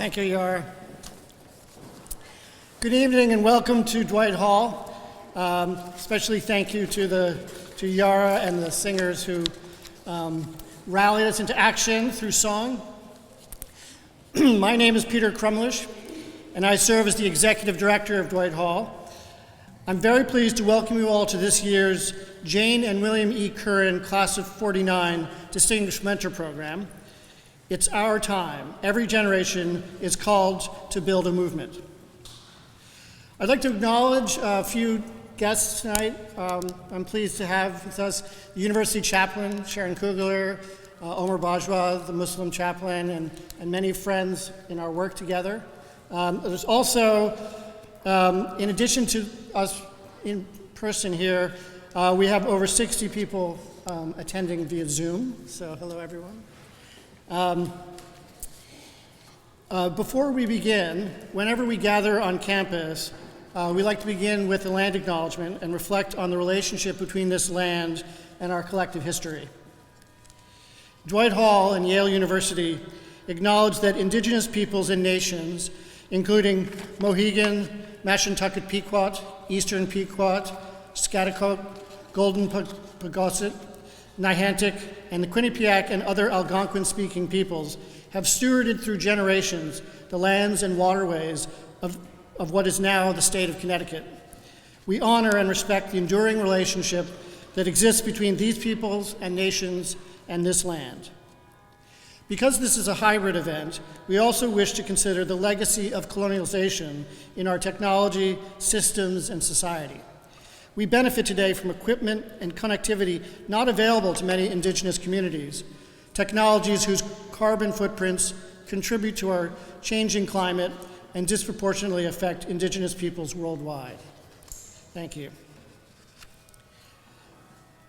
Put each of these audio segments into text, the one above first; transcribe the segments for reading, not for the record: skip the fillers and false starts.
Thank you, Yara. Good evening and welcome to Dwight Hall. Especially thank you to Yara and the singers who rallied us into action through song. My name is Peter Crumlish, and I serve as the Executive Director of Dwight Hall. I'm very pleased to welcome you all to this year's Jane and William E. Curran Class of '49 Distinguished Mentor Program. It's our time. Every generation is called to build a movement. I'd like to acknowledge a few guests tonight. I'm pleased to have with us the University Chaplain, Sharon Kugler, Omar Bajwa, the Muslim chaplain, and many friends in our work together. There's also, in addition to us in person here, we have over 60 people attending via Zoom, so hello everyone. Before we begin, whenever we gather on campus, we like to begin with a land acknowledgement and reflect on the relationship between this land and our collective history. Dwight Hall and Yale University acknowledge that Indigenous peoples and nations, including Mohegan, Mashantucket Pequot, Eastern Pequot, Schaghticoke, Golden Pagosset, Niantic, and the Quinnipiac and other Algonquin-speaking peoples have stewarded through generations the lands and waterways of what is now the state of Connecticut. We honor and respect the enduring relationship that exists between these peoples and nations and this land. Because this is a hybrid event, we also wish to consider the legacy of colonialization in our technology, systems, and society. We benefit today from equipment and connectivity not available to many Indigenous communities, technologies whose carbon footprints contribute to our changing climate and disproportionately affect Indigenous peoples worldwide. Thank you.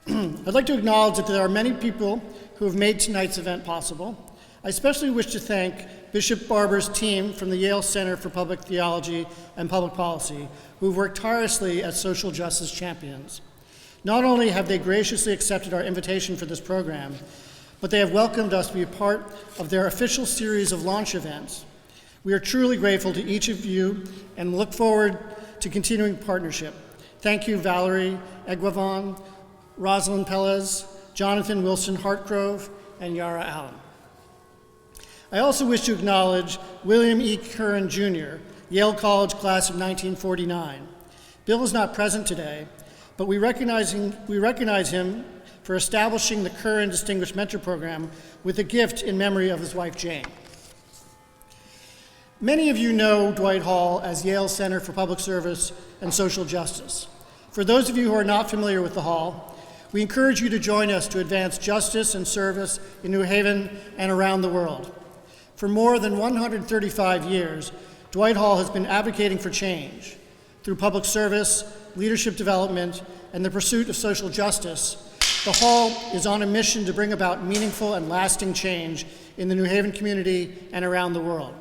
I'd like to acknowledge that there are many people who have made tonight's event possible. I especially wish to thank Bishop Barber's team from the Yale Center for Public Theology and Public Policy, who've worked tirelessly as social justice champions. Not only have they graciously accepted our invitation for this program, but they have welcomed us to be a part of their official series of launch events. We are truly grateful to each of you and look forward to continuing partnership. Thank you, Valerie Egwavon, Rosalind Pelez, Jonathan Wilson Hartgrove, and Yara Allen. I also wish to acknowledge William E. Curran, Jr., Yale College class of 1949. Bill is not present today, but we recognize him for establishing the Curran Distinguished Mentor Program with a gift in memory of his wife, Jane. Many of you know Dwight Hall as Yale Center for Public Service and Social Justice. For those of you who are not familiar with the Hall, we encourage you to join us to advance justice and service in New Haven and around the world. For more than 135 years, Dwight Hall has been advocating for change. Through public service, leadership development, and the pursuit of social justice, the Hall is on a mission to bring about meaningful and lasting change in the New Haven community and around the world.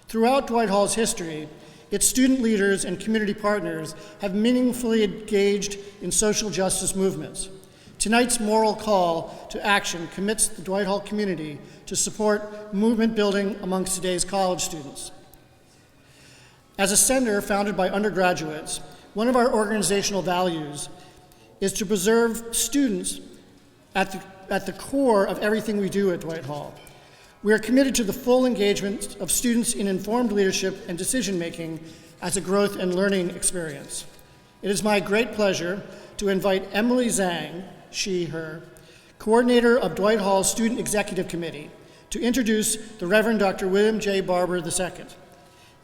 Throughout Dwight Hall's history, its student leaders and community partners have meaningfully engaged in social justice movements. Tonight's moral call to action commits the Dwight Hall community to support movement building amongst today's college students. As a center founded by undergraduates, one of our organizational values is to preserve students at the core of everything we do at Dwight Hall. We are committed to the full engagement of students in informed leadership and decision-making as a growth and learning experience. It is my great pleasure to invite Emily Zhang, she, her, coordinator of Dwight Hall's Student Executive Committee, to introduce the Reverend Dr. William J. Barber II.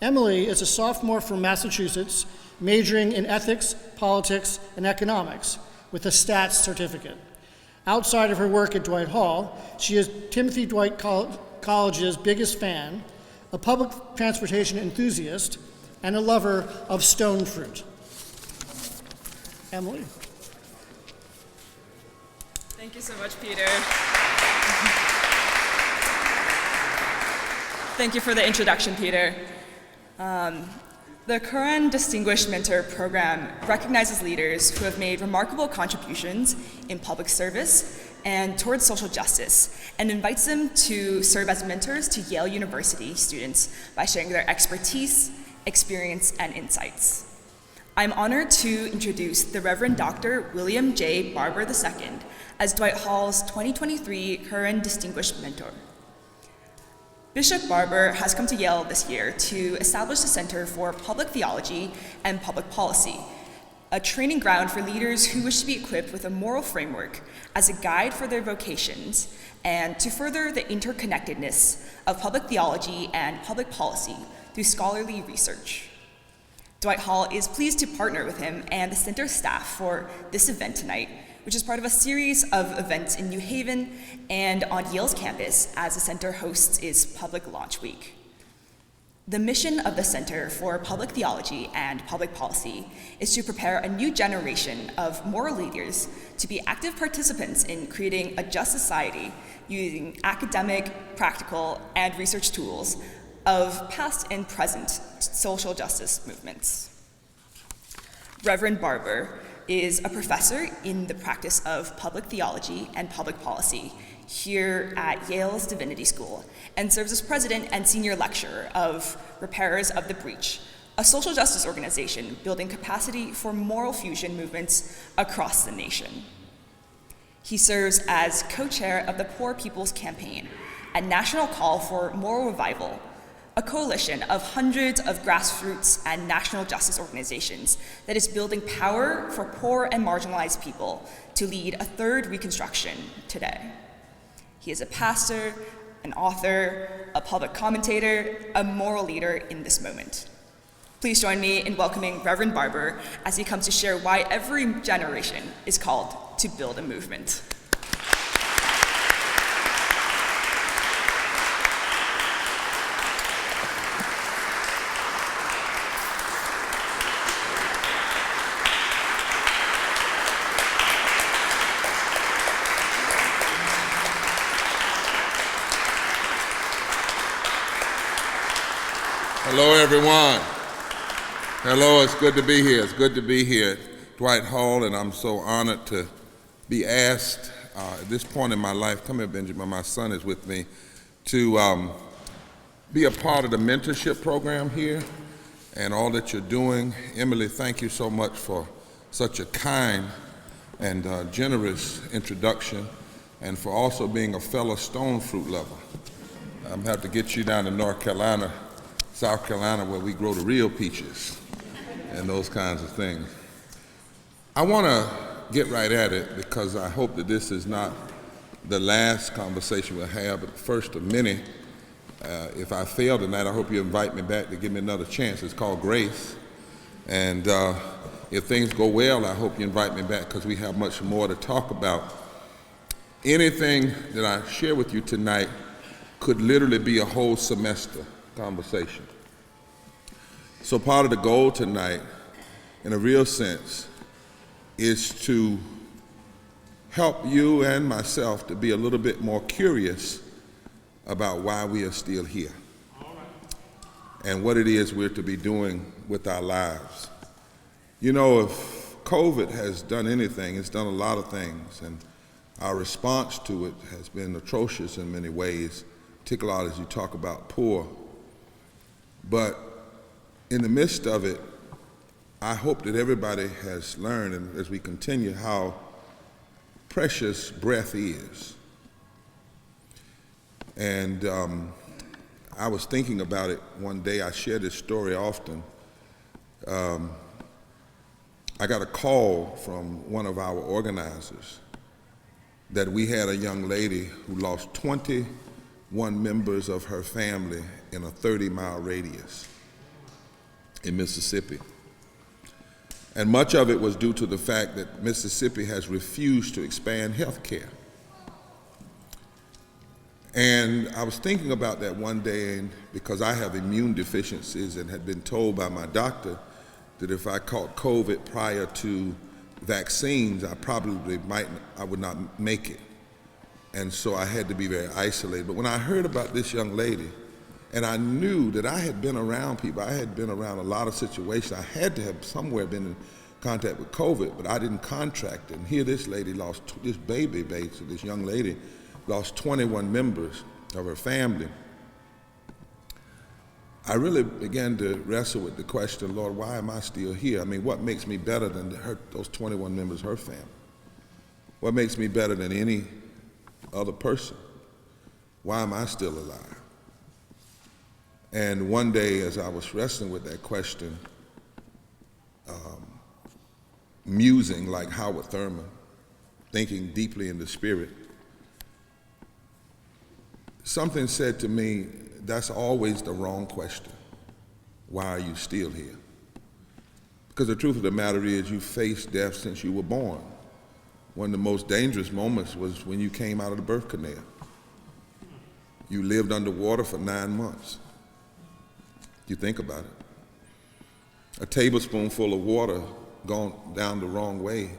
Emily is a sophomore from Massachusetts, majoring in ethics, politics, and economics, with a stats certificate. Outside of her work at Dwight Hall, she is Timothy Dwight College's biggest fan, a public transportation enthusiast, and a lover of stone fruit. Emily. Thank you so much, Peter. Thank you for the introduction, Peter. The The Curran Distinguished Mentor Program recognizes leaders who have made remarkable contributions in public service and towards social justice, and invites them to serve as mentors to Yale University students by sharing their expertise, experience, and insights. I'm honored to introduce the Reverend Dr. William J. Barber II as Dwight Hall's 2023 Curran Distinguished Mentor. Bishop Barber has come to Yale this year to establish the Center for Public Theology and Public Policy, a training ground for leaders who wish to be equipped with a moral framework as a guide for their vocations and to further the interconnectedness of public theology and public policy through scholarly research. Dwight Hall is pleased to partner with him and the center staff for this event tonight, which is part of a series of events in New Haven and on Yale's campus as the center hosts its Public Launch Week. The mission of the Center for Public Theology and Public Policy is to prepare a new generation of moral leaders to be active participants in creating a just society using academic, practical, and research tools of past and present social justice movements. Reverend Barber is a professor in the practice of public theology and public policy here at Yale's Divinity School and serves as president and senior lecturer of Repairers of the Breach, a social justice organization building capacity for moral fusion movements across the nation. He serves as co-chair of the Poor People's Campaign, a national call for moral revival, a coalition of hundreds of grassroots and national justice organizations that is building power for poor and marginalized people to lead a third Reconstruction today. He is a pastor, an author, a public commentator, a moral leader in this moment. Please join me in welcoming Reverend Barber as he comes to share why every generation is called to build a movement. Hello, everyone. Hello, it's good to be here. It's good to be here at Dwight Hall, and I'm so honored to be asked at this point in my life, come here, Benjamin, my son is with me, to be a part of the mentorship program here and all that you're doing. Emily, thank you so much for such a kind and generous introduction, and for also being a fellow stone fruit lover. I'm going to have to get you down to North Carolina, South Carolina, where we grow the real peaches and those kinds of things. I want to get right at it because I hope that this is not the last conversation we'll have, but the first of many. If I fail tonight, I hope you invite me back to give me another chance. It's called Grace. And if things go well, I hope you invite me back because we have much more to talk about. Anything that I share with you tonight could literally be a whole semester conversation. So part of the goal tonight, in a real sense, is to help you and myself to be a little bit more curious about why we are still here and what it is we're to be doing with our lives. You know, if COVID has done anything, it's done a lot of things, and our response to it has been atrocious in many ways, particularly as you talk about poor. But in the midst of it, I hope that everybody has learned, and as we continue, how precious breath is. And I was thinking about it one day. I share this story often. I got a call from one of our organizers that we had a young lady who lost 21 members of her family in a 30-mile radius in Mississippi. And much of it was due to the fact that Mississippi has refused to expand health care. And I was thinking about that one day, and because I have immune deficiencies and had been told by my doctor that if I caught COVID prior to vaccines, I would not make it. And so I had to be very isolated. But when I heard about this young lady And I knew that I had been around people. I had been around a lot of situations. I had to have somewhere been in contact with COVID, but I didn't contract it. And here this lady lost, this this young lady lost 21 members of her family. I really began to wrestle with the question, Lord, why am I still here? I mean, what makes me better than those 21 members of her family? What makes me better than any other person? Why am I still alive? And one day, as I was wrestling with that question, musing like Howard Thurman, thinking deeply in the spirit, something said to me, that's always the wrong question. Why are you still here? Because the truth of the matter is you faced death since you were born. One of the most dangerous moments was when you came out of the birth canal. You lived underwater for 9 months. You think about it. A tablespoonful of water gone down the wrong way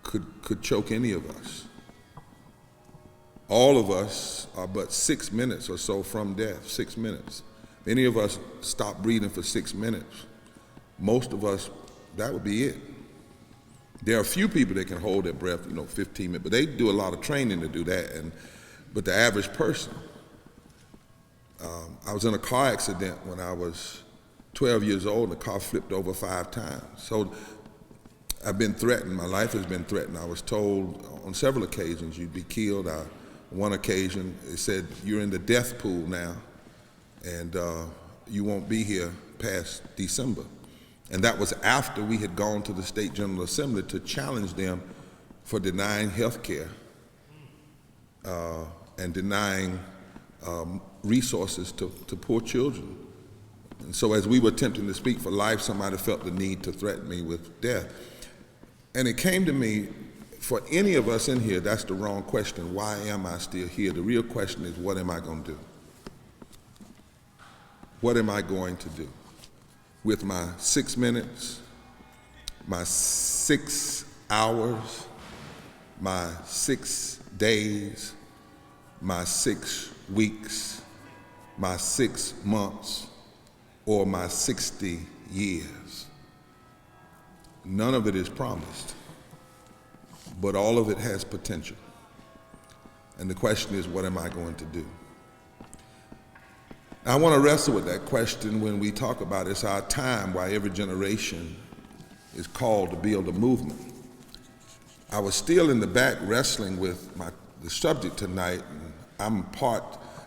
could choke any of us. All of us are but 6 minutes or so from death, 6 minutes. If any of us stop breathing for 6 minutes, most of us, that would be it. There are a few people that can hold their breath, 15 minutes, but they do a lot of training to do that. But the average person, I was in a car accident when I was 12 years old, and the car flipped over 5 times. So I've been threatened. My life has been threatened. I was told on several occasions you'd be killed. One occasion, it said, you're in the death pool now, and you won't be here past December. And that was after we had gone to the State General Assembly to challenge them for denying health care and denying resources to poor children. And so as we were attempting to speak for life, somebody felt the need to threaten me with death. And it came to me, for any of us in here, that's the wrong question. Why am I still here? The real question is, what am I going to do? What am I going to do with my 6 minutes, my 6 hours, my 6 days, my 6 weeks, my 6 months, or my 60 years? None of it is promised, but all of it has potential. And the question is, what am I going to do? I want to wrestle with that question when we talk about it's our time, why every generation is called to build a movement. I was still in the back wrestling with the subject tonight, and I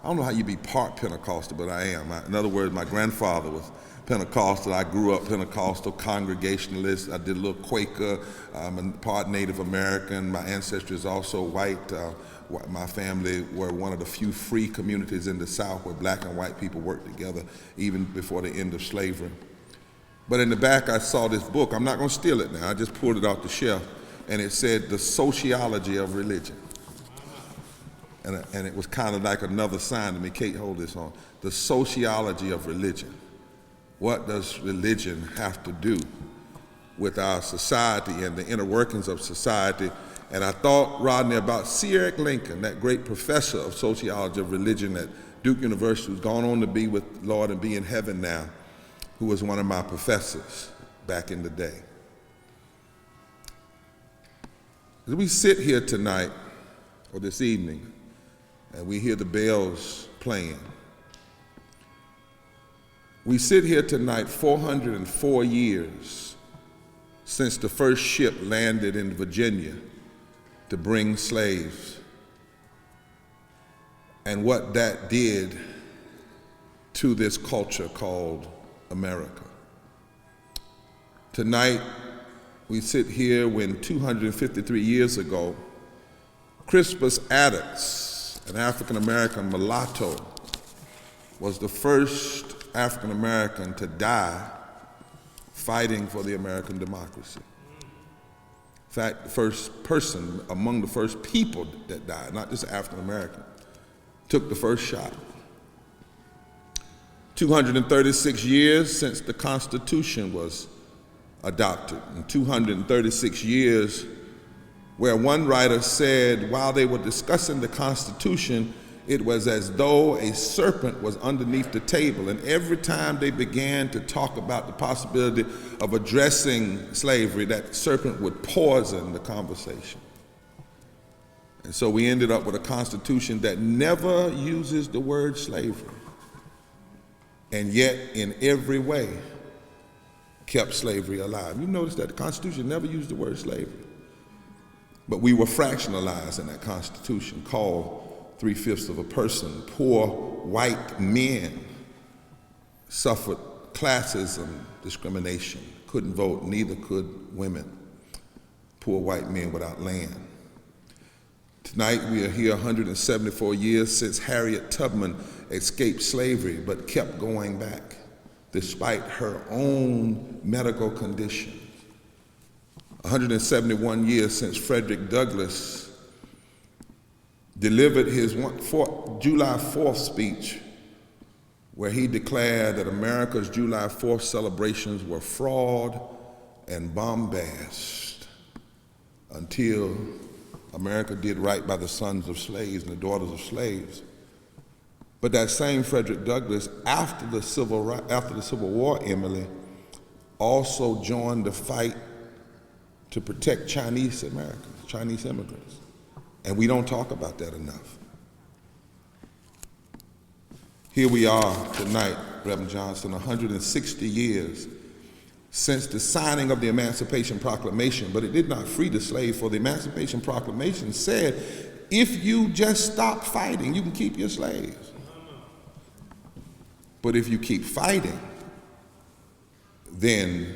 don't know how you be part Pentecostal, but I am. In other words, my grandfather was Pentecostal. I grew up Pentecostal, Congregationalist. I did a little Quaker. I'm part Native American. My ancestry is also white. My family were one of the few free communities in the South where black and white people worked together even before the end of slavery. But in the back, I saw this book. I'm not going to steal it now. I just pulled it off the shelf, and it said, The Sociology of Religion. And it was kind of like another sign to me. Kate, hold this on. The Sociology of Religion. What does religion have to do with our society and the inner workings of society? And I thought, Rodney, about C. Eric Lincoln, that great professor of sociology of religion at Duke University, who's gone on to be with Lord and be in heaven now, who was one of my professors back in the day. As we sit here tonight, or this evening, and we hear the bells playing, we sit here tonight 404 years since the first ship landed in Virginia to bring slaves, and what that did to this culture called America. Tonight, we sit here when 253 years ago, Crispus Attucks, an African-American mulatto, was the first African-American to die fighting for the American democracy. In fact, the first person among the first people that died, not just African-American, took the first shot. 236 years since the Constitution was adopted, and 236 years where one writer said while they were discussing the Constitution, it was as though a serpent was underneath the table. And every time they began to talk about the possibility of addressing slavery, that serpent would poison the conversation. And so we ended up with a Constitution that never uses the word slavery, and yet in every way kept slavery alive. You notice that the Constitution never used the word slavery. But we were fractionalized in that Constitution, called 3/5 of a person. Poor white men suffered classism, discrimination, couldn't vote, neither could women. Poor white men without land. Tonight we are here 174 years since Harriet Tubman escaped slavery but kept going back despite her own medical condition. 171 years since Frederick Douglass delivered his July 4th speech, where he declared that America's July 4th celebrations were fraud and bombast until America did right by the sons of slaves and the daughters of slaves. But that same Frederick Douglass, after the Civil War, Emily, also joined the fight to protect Chinese Americans, Chinese immigrants. And we don't talk about that enough. Here we are tonight, Reverend Johnson, 160 years since the signing of the Emancipation Proclamation, but it did not free the slave, for the Emancipation Proclamation said, if you just stop fighting, you can keep your slaves. But if you keep fighting, then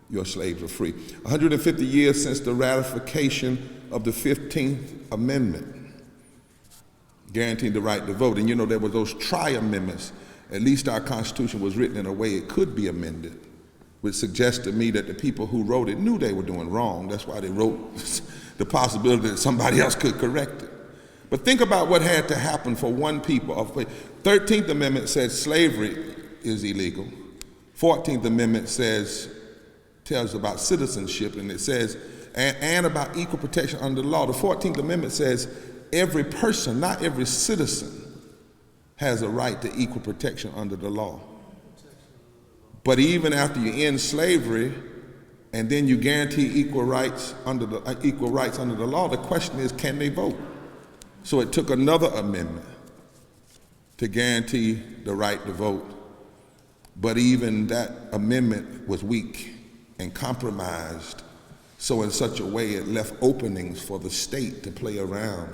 your slaves are free. 150 years since the ratification of the 15th Amendment, guaranteeing the right to vote. And you know, there were those tri-amendments. At least our Constitution was written in a way it could be amended, which suggests to me that the people who wrote it knew they were doing wrong. That's why they wrote the possibility that somebody else could correct it. But think about what had to happen for one people. 13th Amendment says slavery is illegal. 14th Amendment tells about citizenship, and it says, and about equal protection under the law. The 14th Amendment says every person, not every citizen, has a right to equal protection under the law. But even after you end slavery and then you guarantee equal rights under the law, the question is, can they vote? So it took another amendment to guarantee the right to vote. But even that amendment was weak and compromised, so in such a way it left openings for the state to play around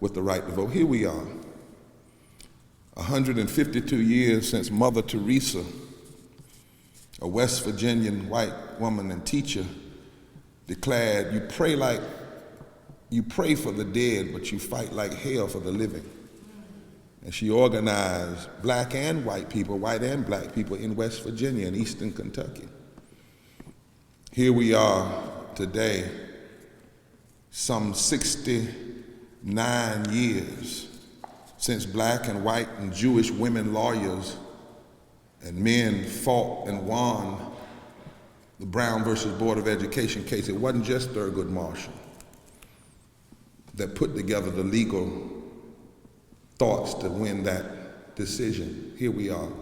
with the right to vote. Here we are, 152 years since Mother Teresa, a West Virginian white woman and teacher, declared, you pray for the dead, but you fight like hell for the living. And she organized black and white people, white and black people in West Virginia and Eastern Kentucky. Here we are today, some 69 years since black and white and Jewish women lawyers and men fought and won the Brown versus Board of Education case. It wasn't just Thurgood Marshall that put together the legal thoughts to win that decision. Here we are.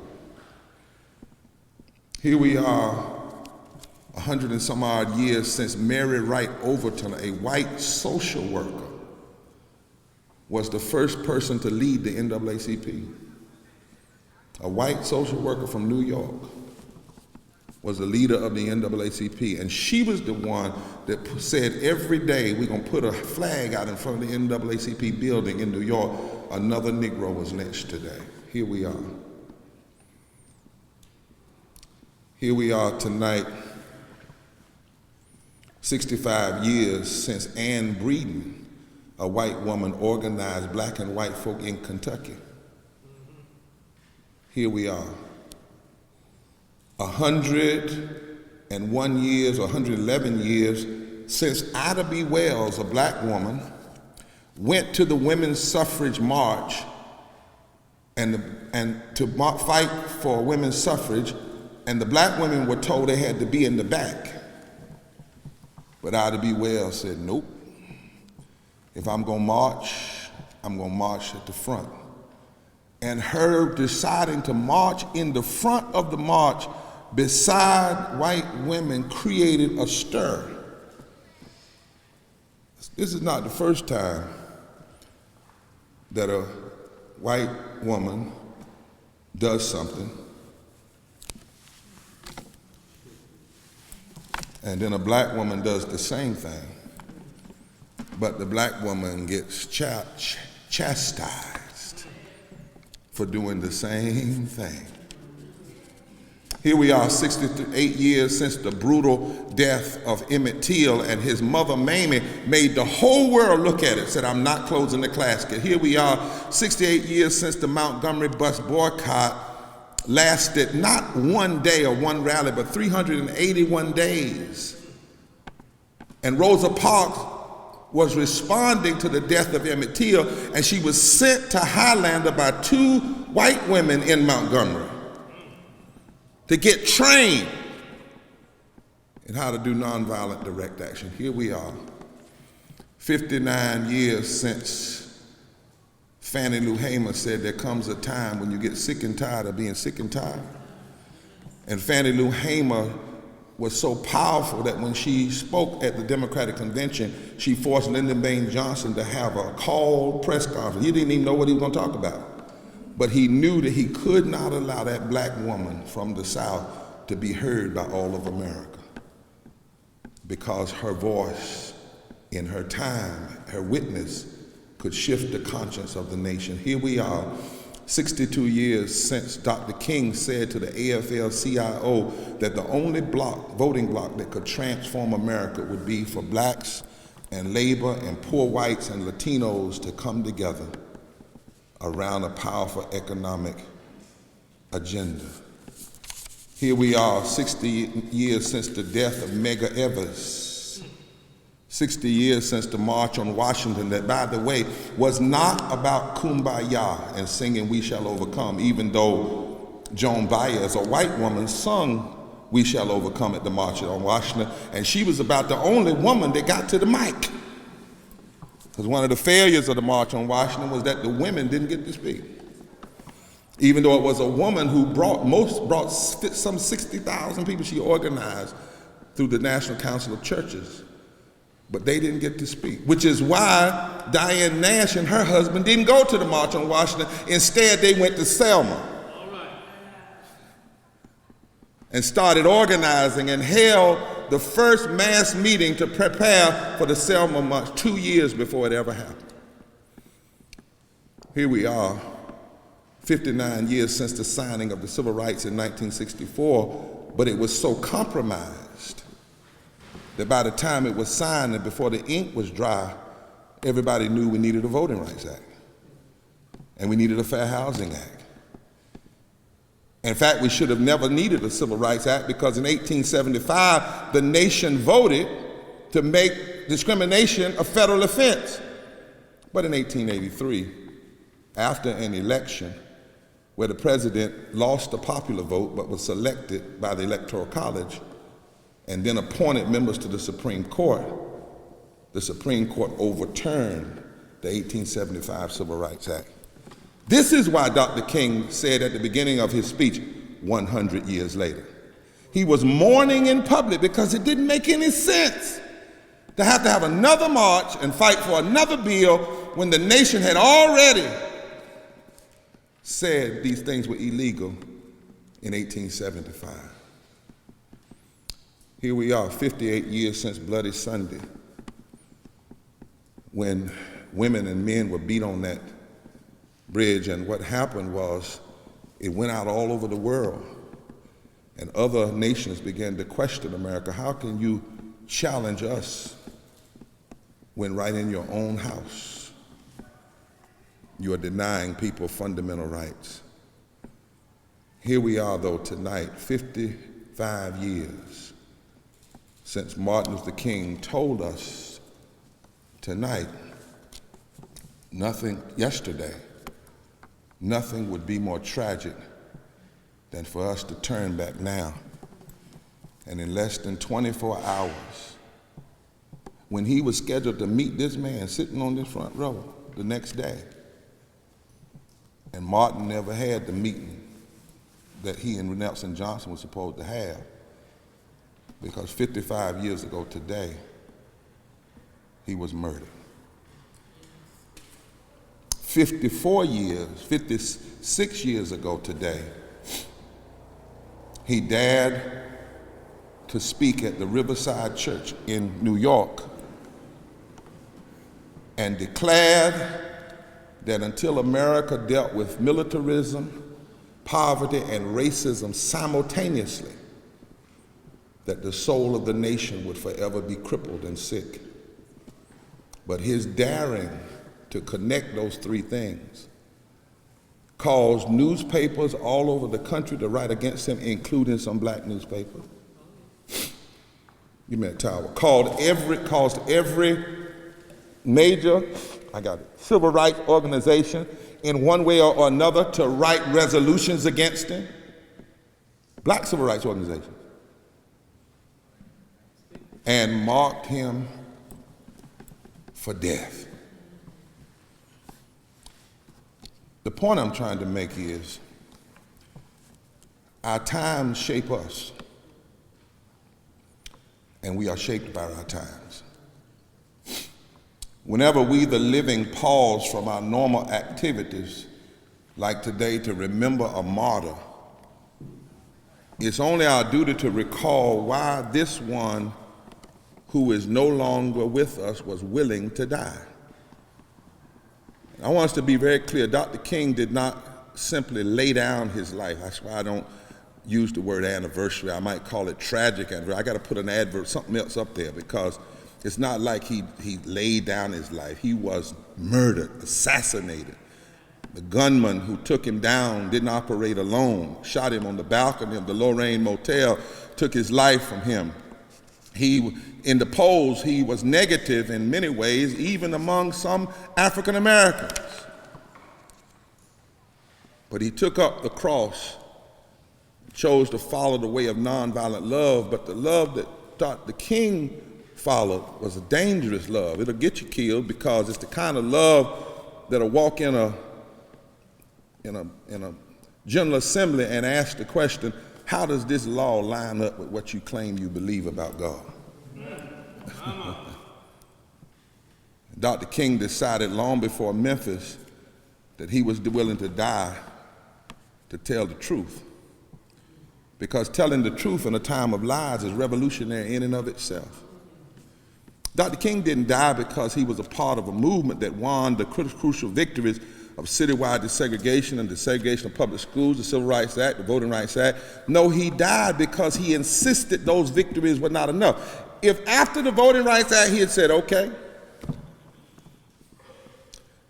Here we are, 100 and some odd years since Mary Wright Overton, a white social worker, was the first person to lead the NAACP. A white social worker from New York was the leader of the NAACP, and she was the one that said every day we're gonna put a flag out in front of the NAACP building in New York. Another Negro was lynched today. Here we are. Here we are tonight, 65 years since Ann Breeden, a white woman, organized black and white folk in Kentucky. Here we are. 101 years or 111 years since Ida B. Wells, a black woman, went to the women's suffrage march and to fight for women's suffrage, and the black women were told they had to be in the back. But Ida B. Wells said, nope. If I'm gonna march, I'm going to march at the front. And her deciding to march in the front of the march beside white women created a stir. This is not the first time that a white woman does something and then a black woman does the same thing, but the black woman gets chastised for doing the same thing. Here we are 68 years since the brutal death of Emmett Till, and his mother Mamie made the whole world look at it, said, I'm not closing the casket. Here we are 68 years since the Montgomery bus boycott lasted not one day or one rally, but 381 days. And Rosa Parks was responding to the death of Emmett Till, and she was sent to Highlander by 2 white women in Montgomery to get trained in how to do nonviolent direct action. Here we are, 59 years since Fannie Lou Hamer said there comes a time when you get sick and tired of being sick and tired. And Fannie Lou Hamer was so powerful that when she spoke at the Democratic Convention, she forced Lyndon Baines Johnson to have a called press conference. He didn't even know what he was going to talk about. But he knew that he could not allow that black woman from the South to be heard by all of America, because her voice in her time, her witness, could shift the conscience of the nation. Here we are, 62 years since Dr. King said to the AFL-CIO that the only voting bloc that could transform America would be for blacks and labor and poor whites and Latinos to come together around a powerful economic agenda. Here we are, 60 years since the death of Medgar Evers, 60 years since the March on Washington, that, by the way, was not about kumbaya and singing We Shall Overcome, even though Joan Baez, a white woman, sung We Shall Overcome at the March on Washington, and she was about the only woman that got to the mic. Because one of the failures of the March on Washington was that the women didn't get to speak. Even though it was a woman who brought some 60,000 people she organized through the National Council of Churches. But they didn't get to speak, which is why Diane Nash and her husband didn't go to the March on Washington. Instead, they went to Selma and started organizing and held the first mass meeting to prepare for the Selma March 2 years before it ever happened. Here we are, 59 years since the signing of the Civil Rights in 1964, but it was so compromised that by the time it was signed and before the ink was dry, everybody knew we needed a Voting Rights Act and we needed a Fair Housing Act. In fact, we should have never needed a Civil Rights Act, because in 1875, the nation voted to make discrimination a federal offense. But in 1883, after an election where the president lost the popular vote but was selected by the Electoral College and then appointed members to the Supreme Court overturned the 1875 Civil Rights Act. This is why Dr. King said at the beginning of his speech, 100 years later, he was mourning in public because it didn't make any sense to have another march and fight for another bill when the nation had already said these things were illegal in 1875. Here we are, 58 years since Bloody Sunday, when women and men were beat on that bridge, and what happened was it went out all over the world, and other nations began to question America. How can you challenge us when right in your own house you are denying people fundamental rights? Here we are, though, tonight, 55 years since Martin Luther King told us tonight, yesterday, nothing would be more tragic than for us to turn back now. And in less than 24 hours, when he was scheduled to meet this man sitting on this front row, the next day. And Martin never had the meeting that he and Nelson Johnson were supposed to have, because 55 years ago today, he was murdered. 56 years ago today, he dared to speak at the Riverside Church in New York and declared that until America dealt with militarism, poverty, and racism simultaneously, that the soul of the nation would forever be crippled and sick. But his daring to connect those three things caused newspapers all over the country to write against him, including some black newspapers. You meant Tower. Caused every major, civil rights organization in one way or another to write resolutions against him. Black civil rights organizations. And marked him for death. The point I'm trying to make is our times shape us, and we are shaped by our times. Whenever we, the living, pause from our normal activities, like today, to remember a martyr, it's only our duty to recall why this one who is no longer with us was willing to die. I want us to be very clear. Dr. King did not simply lay down his life. That's why I don't use the word anniversary. I might call it tragic anniversary. I got to put an adverb, something else up there, because it's not like he laid down his life. He was murdered, assassinated. The gunman who took him down didn't operate alone, shot him on the balcony of the Lorraine Motel, took his life from him. In the polls, he was negative in many ways, even among some African Americans. But he took up the cross, chose to follow the way of nonviolent love, but the love that Dr. King followed was a dangerous love. It'll get you killed, because it's the kind of love that'll walk in a General Assembly and ask the question, how does this law line up with what you claim you believe about God? Dr. King decided long before Memphis that he was willing to die to tell the truth, because telling the truth in a time of lies is revolutionary in and of itself. Dr. King didn't die because he was a part of a movement that won the crucial victories of citywide desegregation and desegregation of public schools, the Civil Rights Act, the Voting Rights Act. No, he died because he insisted those victories were not enough. If after the Voting Rights Act he had said, okay,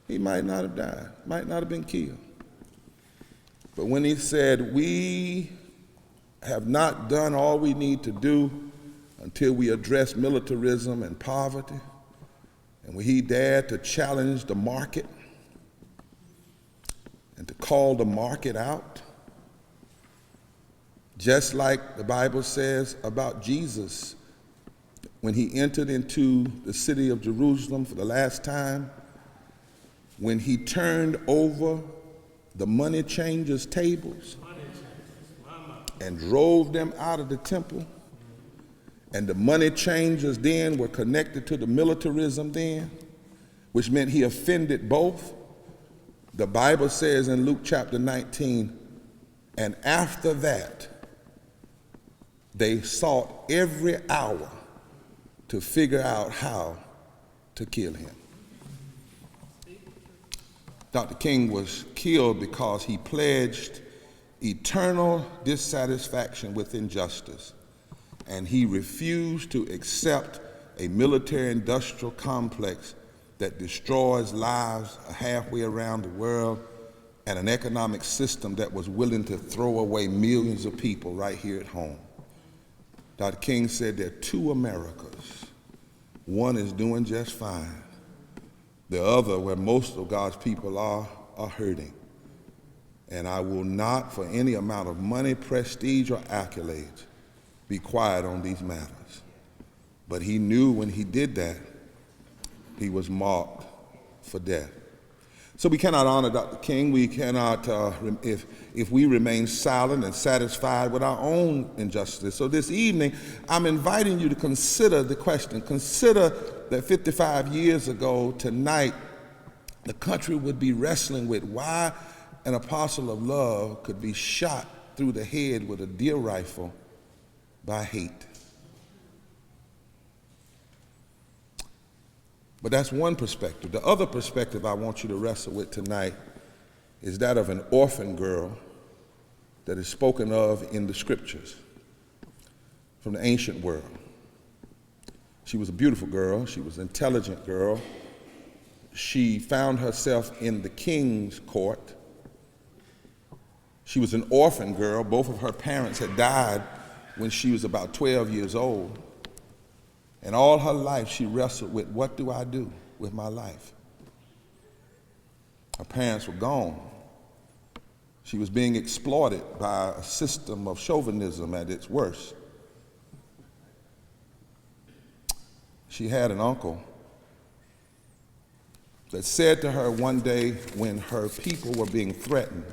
he might not have died, might not have been killed. But when he said, we have not done all we need to do until we address militarism and poverty, and when he dared to challenge the market and to call the market out, just like the Bible says about Jesus when he entered into the city of Jerusalem for the last time, when he turned over the money changers' tables and drove them out of the temple, and the money changers then were connected to the militarism then, which meant he offended both. The Bible says in Luke chapter 19, and after that, they sought every hour to figure out how to kill him. Dr. King was killed because he pledged eternal dissatisfaction with injustice, and he refused to accept a military-industrial complex that destroys lives halfway around the world, and an economic system that was willing to throw away millions of people right here at home. Dr. King said there are two Americas. One is doing just fine. The other, where most of God's people are hurting. And I will not, for any amount of money, prestige, or accolades, be quiet on these matters. But he knew when he did that, he was marked for death. So we cannot honor Dr. King. We cannot, if we remain silent and satisfied with our own injustice. So this evening, I'm inviting you to consider the question. Consider that 55 years ago tonight, the country would be wrestling with why an apostle of love could be shot through the head with a deer rifle by hate. But that's one perspective. The other perspective I want you to wrestle with tonight is that of an orphan girl that is spoken of in the scriptures from the ancient world. She was a beautiful girl. She was an intelligent girl. She found herself in the king's court. She was an orphan girl. Both of her parents had died when she was about 12 years old. And all her life she wrestled with, what do I do with my life? Her parents were gone. She was being exploited by a system of chauvinism at its worst. She had an uncle that said to her one day when her people were being threatened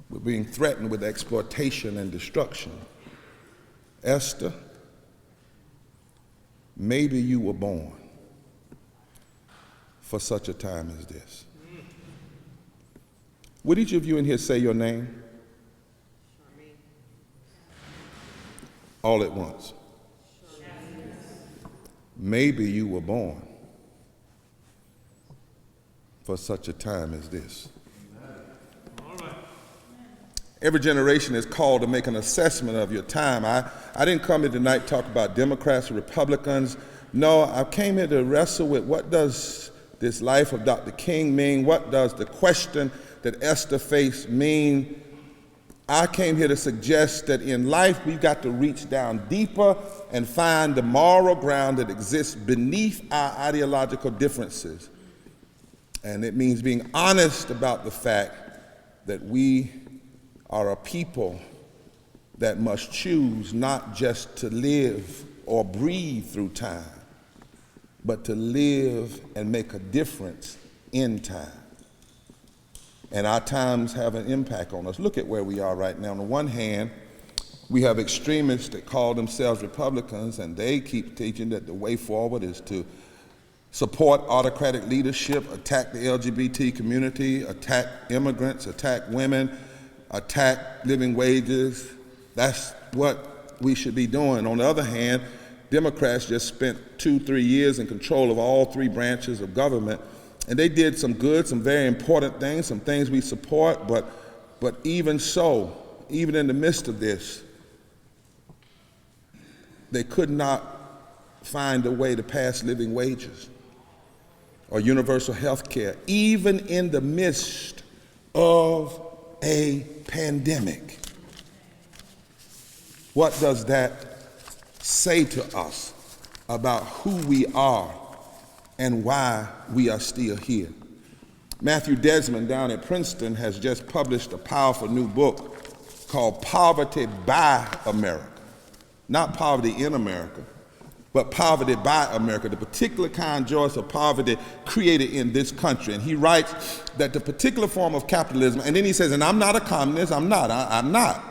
with exploitation and destruction, Esther, maybe you were born for such a time as this. Would each of you in here say your name? All at once. Maybe you were born for such a time as this. Every generation is called to make an assessment of your time. I didn't come here tonight to talk about Democrats or Republicans. No, I came here to wrestle with what does this life of Dr. King mean? What does the question that Esther faced mean? I came here to suggest that in life we've got to reach down deeper and find the moral ground that exists beneath our ideological differences. And it means being honest about the fact that we are a people that must choose not just to live or breathe through time, but to live and make a difference in time. And our times have an impact on us. Look at where we are right now. On the one hand, we have extremists that call themselves Republicans, and they keep teaching that the way forward is to support autocratic leadership, attack the LGBT community, attack immigrants, attack women, attack living wages. That's what we should be doing. On the other hand, Democrats just spent 2-3 years in control of all three branches of government, and they did some good, some very important things, some things we support, but even so, even in the midst of this, they could not find a way to pass living wages or universal health care, even in the midst of a pandemic. What does that say to us about who we are and why we are still here? Matthew Desmond down at Princeton has just published a powerful new book called Poverty by America. Not poverty in America, but poverty by America, the particular kind, Joyce, of poverty created in this country. And he writes that the particular form of capitalism, and then he says, and I'm not a communist, I'm not.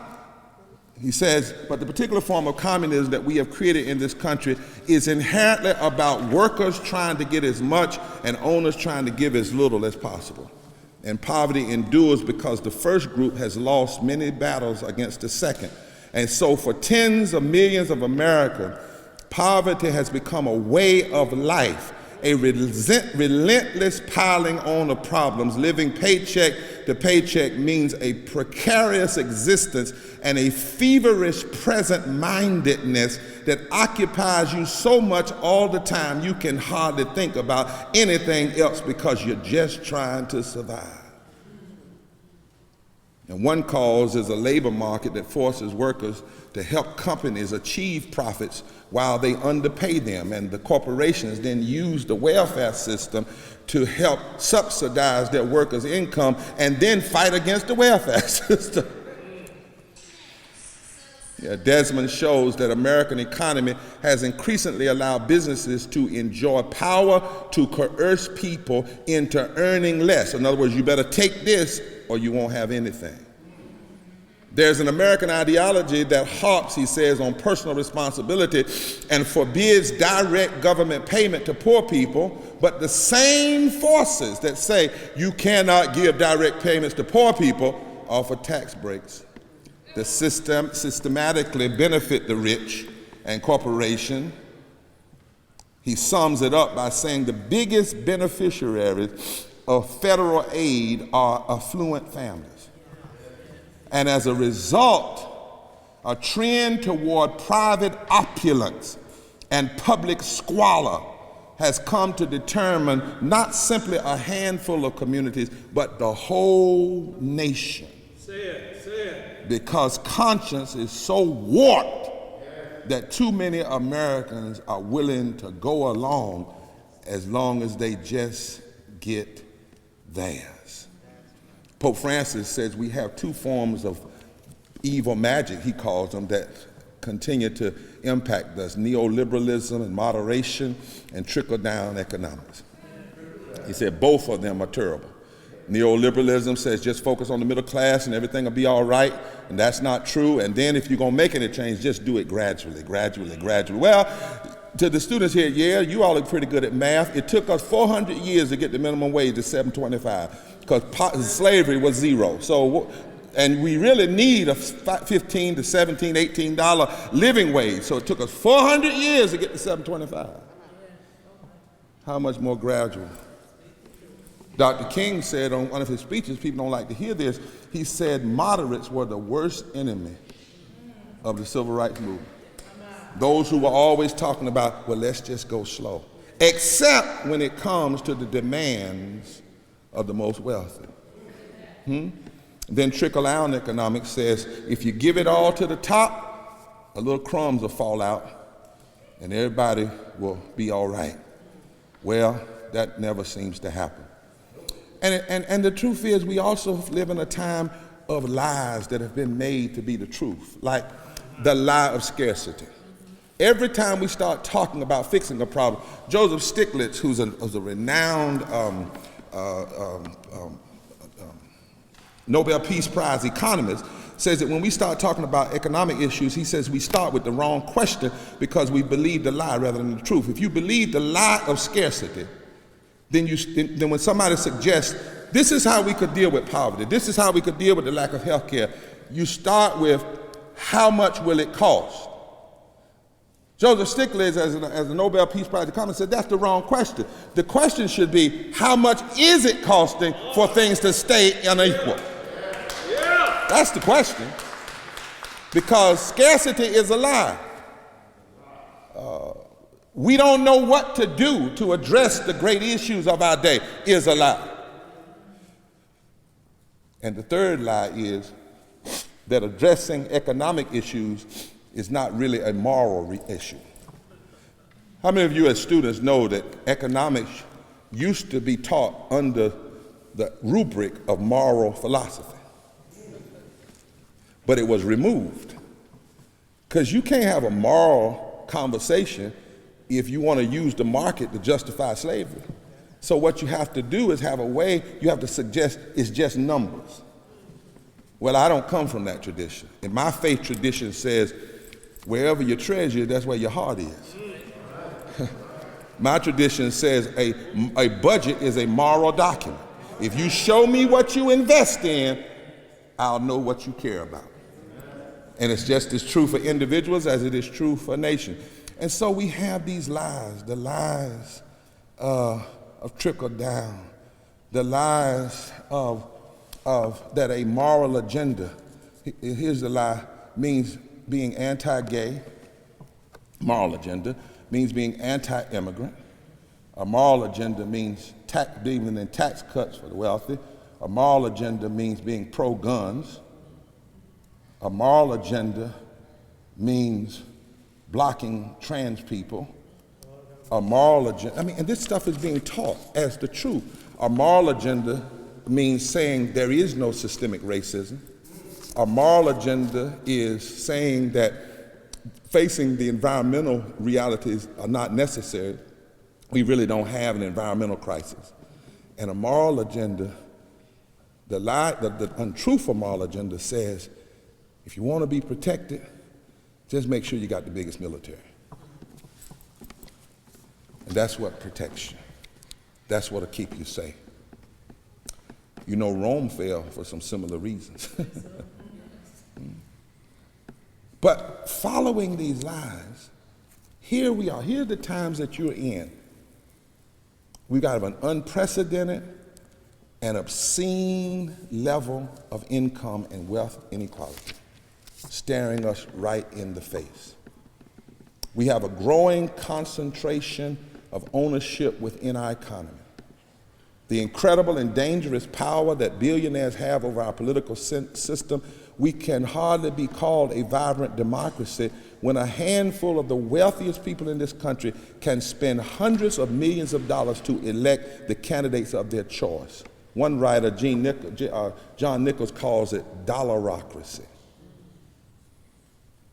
He says, but the particular form of communism that we have created in this country is inherently about workers trying to get as much and owners trying to give as little as possible. And poverty endures because the first group has lost many battles against the second. And so for tens of millions of Americans, poverty has become a way of life, a relentless piling on of problems. Living paycheck to paycheck means a precarious existence and a feverish present-mindedness that occupies you so much all the time you can hardly think about anything else because you're just trying to survive. And one cause is a labor market that forces workers to help companies achieve profits while they underpay them. And the corporations then use the welfare system to help subsidize their workers' income and then fight against the welfare system. Desmond shows that American economy has increasingly allowed businesses to enjoy power to coerce people into earning less. In other words, you better take this or you won't have anything. There's an American ideology that harps, he says, on personal responsibility and forbids direct government payment to poor people, but the same forces that say you cannot give direct payments to poor people offer tax breaks. The system systematically benefit the rich and corporation. He sums it up by saying the biggest beneficiaries of federal aid are affluent families. And as a result, a trend toward private opulence and public squalor has come to determine not simply a handful of communities, but the whole nation. Say it. Because conscience is so warped that too many Americans are willing to go along as long as they just get theirs. Pope Francis says we have two forms of evil magic, he calls them, that continue to impact us: neoliberalism and moderation, and trickle-down economics. He said both of them are terrible. Neoliberalism says just focus on the middle class and everything will be all right, and that's not true. And then if you're going to make any change, just do it gradually. Well, to the students here at Yale, you all are pretty good at math. It took us 400 years to get the minimum wage to $7.25 because slavery was zero. So, and we really need a $15 to $17, $18 living wage. So it took us 400 years to get to $7.25. How much more gradual? Dr. King said on one of his speeches, people don't like to hear this, he said moderates were the worst enemy of the civil rights movement. Those who were always talking about, well, let's just go slow, except when it comes to the demands of the most wealthy. Then trickle-down economics says if you give it all to the top, a little crumbs will fall out and everybody will be all right. Well, that never seems to happen. And the truth is, we also live in a time of lies that have been made to be the truth, like the lie of scarcity. Every time we start talking about fixing a problem, Joseph Stiglitz, who's a renowned Nobel Peace Prize economist, says that when we start talking about economic issues, he says we start with the wrong question because we believe the lie rather than the truth. If you believe the lie of scarcity, then when somebody suggests, this is how we could deal with poverty, this is how we could deal with the lack of health care, you start with, how much will it cost? Joseph Stiglitz, as a Nobel Peace Prize economist, said that's the wrong question. The question should be, how much is it costing for things to stay unequal? That's the question. Because scarcity is a lie. We don't know what to do to address the great issues of our day is a lie. And the third lie is that addressing economic issues is not really a moral issue. How many of you as students know that economics used to be taught under the rubric of moral philosophy? But it was removed. Because you can't have a moral conversation if you want to use the market to justify slavery. So what you have to do is have a way, you have to suggest it's just numbers. Well, I don't come from that tradition. And my faith tradition says, wherever your treasure is, that's where your heart is. My tradition says a budget is a moral document. If you show me what you invest in, I'll know what you care about. And it's just as true for individuals as it is true for a nation. And so we have these lies, the lies of trickle down, the lies of that a moral agenda, here's the lie, means being anti-gay. Moral agenda means being anti-immigrant. A moral agenda means believing in tax cuts for the wealthy. A moral agenda means being pro-guns. A moral agenda means blocking trans people. A moral agenda, and this stuff is being taught as the truth. A moral agenda means saying there is no systemic racism. a moral agenda is saying that facing the environmental realities are not necessary. We really don't have an environmental crisis. And a moral agenda, the untruthful moral agenda says, if you want to be protected, just make sure you got the biggest military. And that's what protects you. That's what'll keep you safe. You know, Rome fell for some similar reasons. But following these lies, here we are. Here are the times that you're in. We got an unprecedented and obscene level of income and wealth inequality staring us right in the face. We have a growing concentration of ownership within our economy. The incredible and dangerous power that billionaires have over our political system, we can hardly be called a vibrant democracy when a handful of the wealthiest people in this country can spend hundreds of millions of dollars to elect the candidates of their choice. One writer, John Nichols, calls it dollarocracy.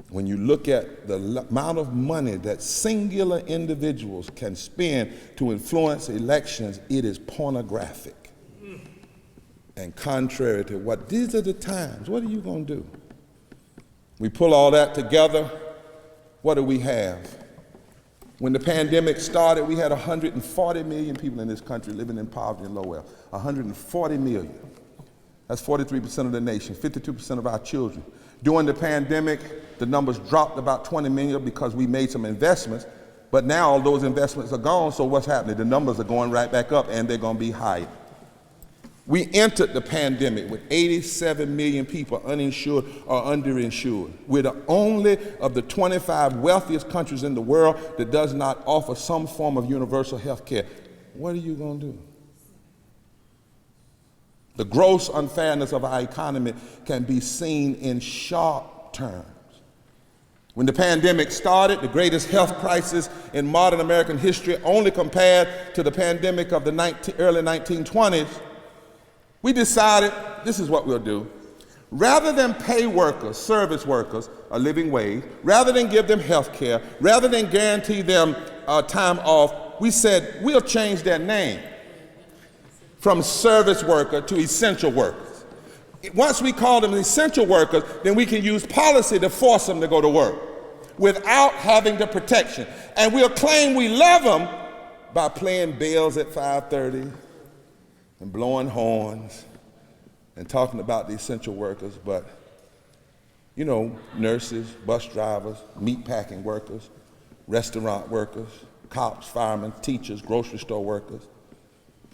When you look at the amount of money that singular individuals can spend to influence elections, it is pornographic. And contrary to what, these are the times, what are you going to do? We pull all that together, what do we have? When the pandemic started, we had 140 million people in this country living in poverty and low wealth. 140 million. That's 43% of the nation, 52% of our children. During the pandemic, the numbers dropped about 20 million because we made some investments, but now all those investments are gone, so what's happening? The numbers are going right back up and they're going to be higher. We entered the pandemic with 87 million people uninsured or underinsured. We're the only of the 25 wealthiest countries in the world that does not offer some form of universal health care. What are you going to do? The gross unfairness of our economy can be seen in sharp terms. When the pandemic started, the greatest health crisis in modern American history, only compared to the pandemic of the early 1920s, we decided this is what we'll do. Rather than pay workers, service workers, a living wage, rather than give them health care, rather than guarantee them time off, we said we'll change their name from service worker to essential workers. Once we call them essential workers, then we can use policy to force them to go to work without having the protection. And we'll claim we love them by playing bells at 5:30 and blowing horns and talking about the essential workers, but you know, nurses, bus drivers, meatpacking workers, restaurant workers, cops, firemen, teachers, grocery store workers.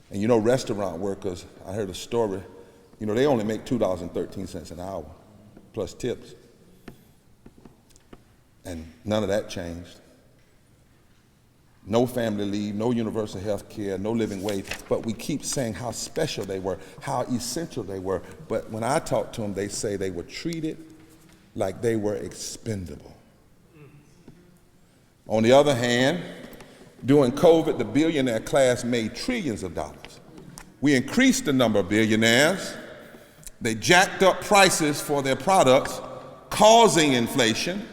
And you know, restaurant workers, I heard a story, you know, they only make $2.13 an hour, plus tips. And none of that changed. No family leave, no universal health care, no living wage, but we keep saying how special they were, how essential they were. But when I talk to them, they say they were treated like they were expendable. On the other hand, during COVID, the billionaire class made trillions of dollars. We increased the number of billionaires. They jacked up prices for their products, causing inflation.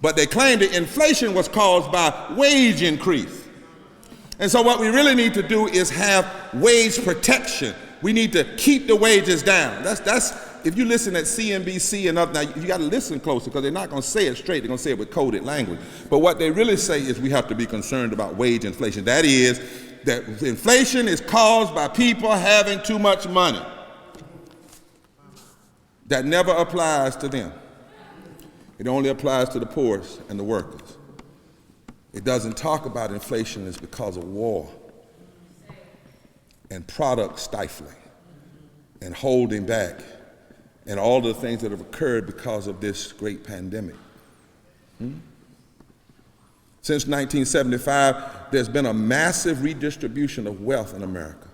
But they claimed that inflation was caused by wage increase. And so what we really need to do is have wage protection. We need to keep the wages down. That's if you listen at CNBC and other, now you got to listen closer because they're not going to say it straight. They're going to say it with coded language. But what they really say is we have to be concerned about wage inflation. That is, that inflation is caused by people having too much money. That never applies to them. It only applies to the poorest and the workers. It doesn't talk about inflation is because of war and product stifling and holding back and all the things that have occurred because of this great pandemic. Since 1975, there's been a massive redistribution of wealth in America.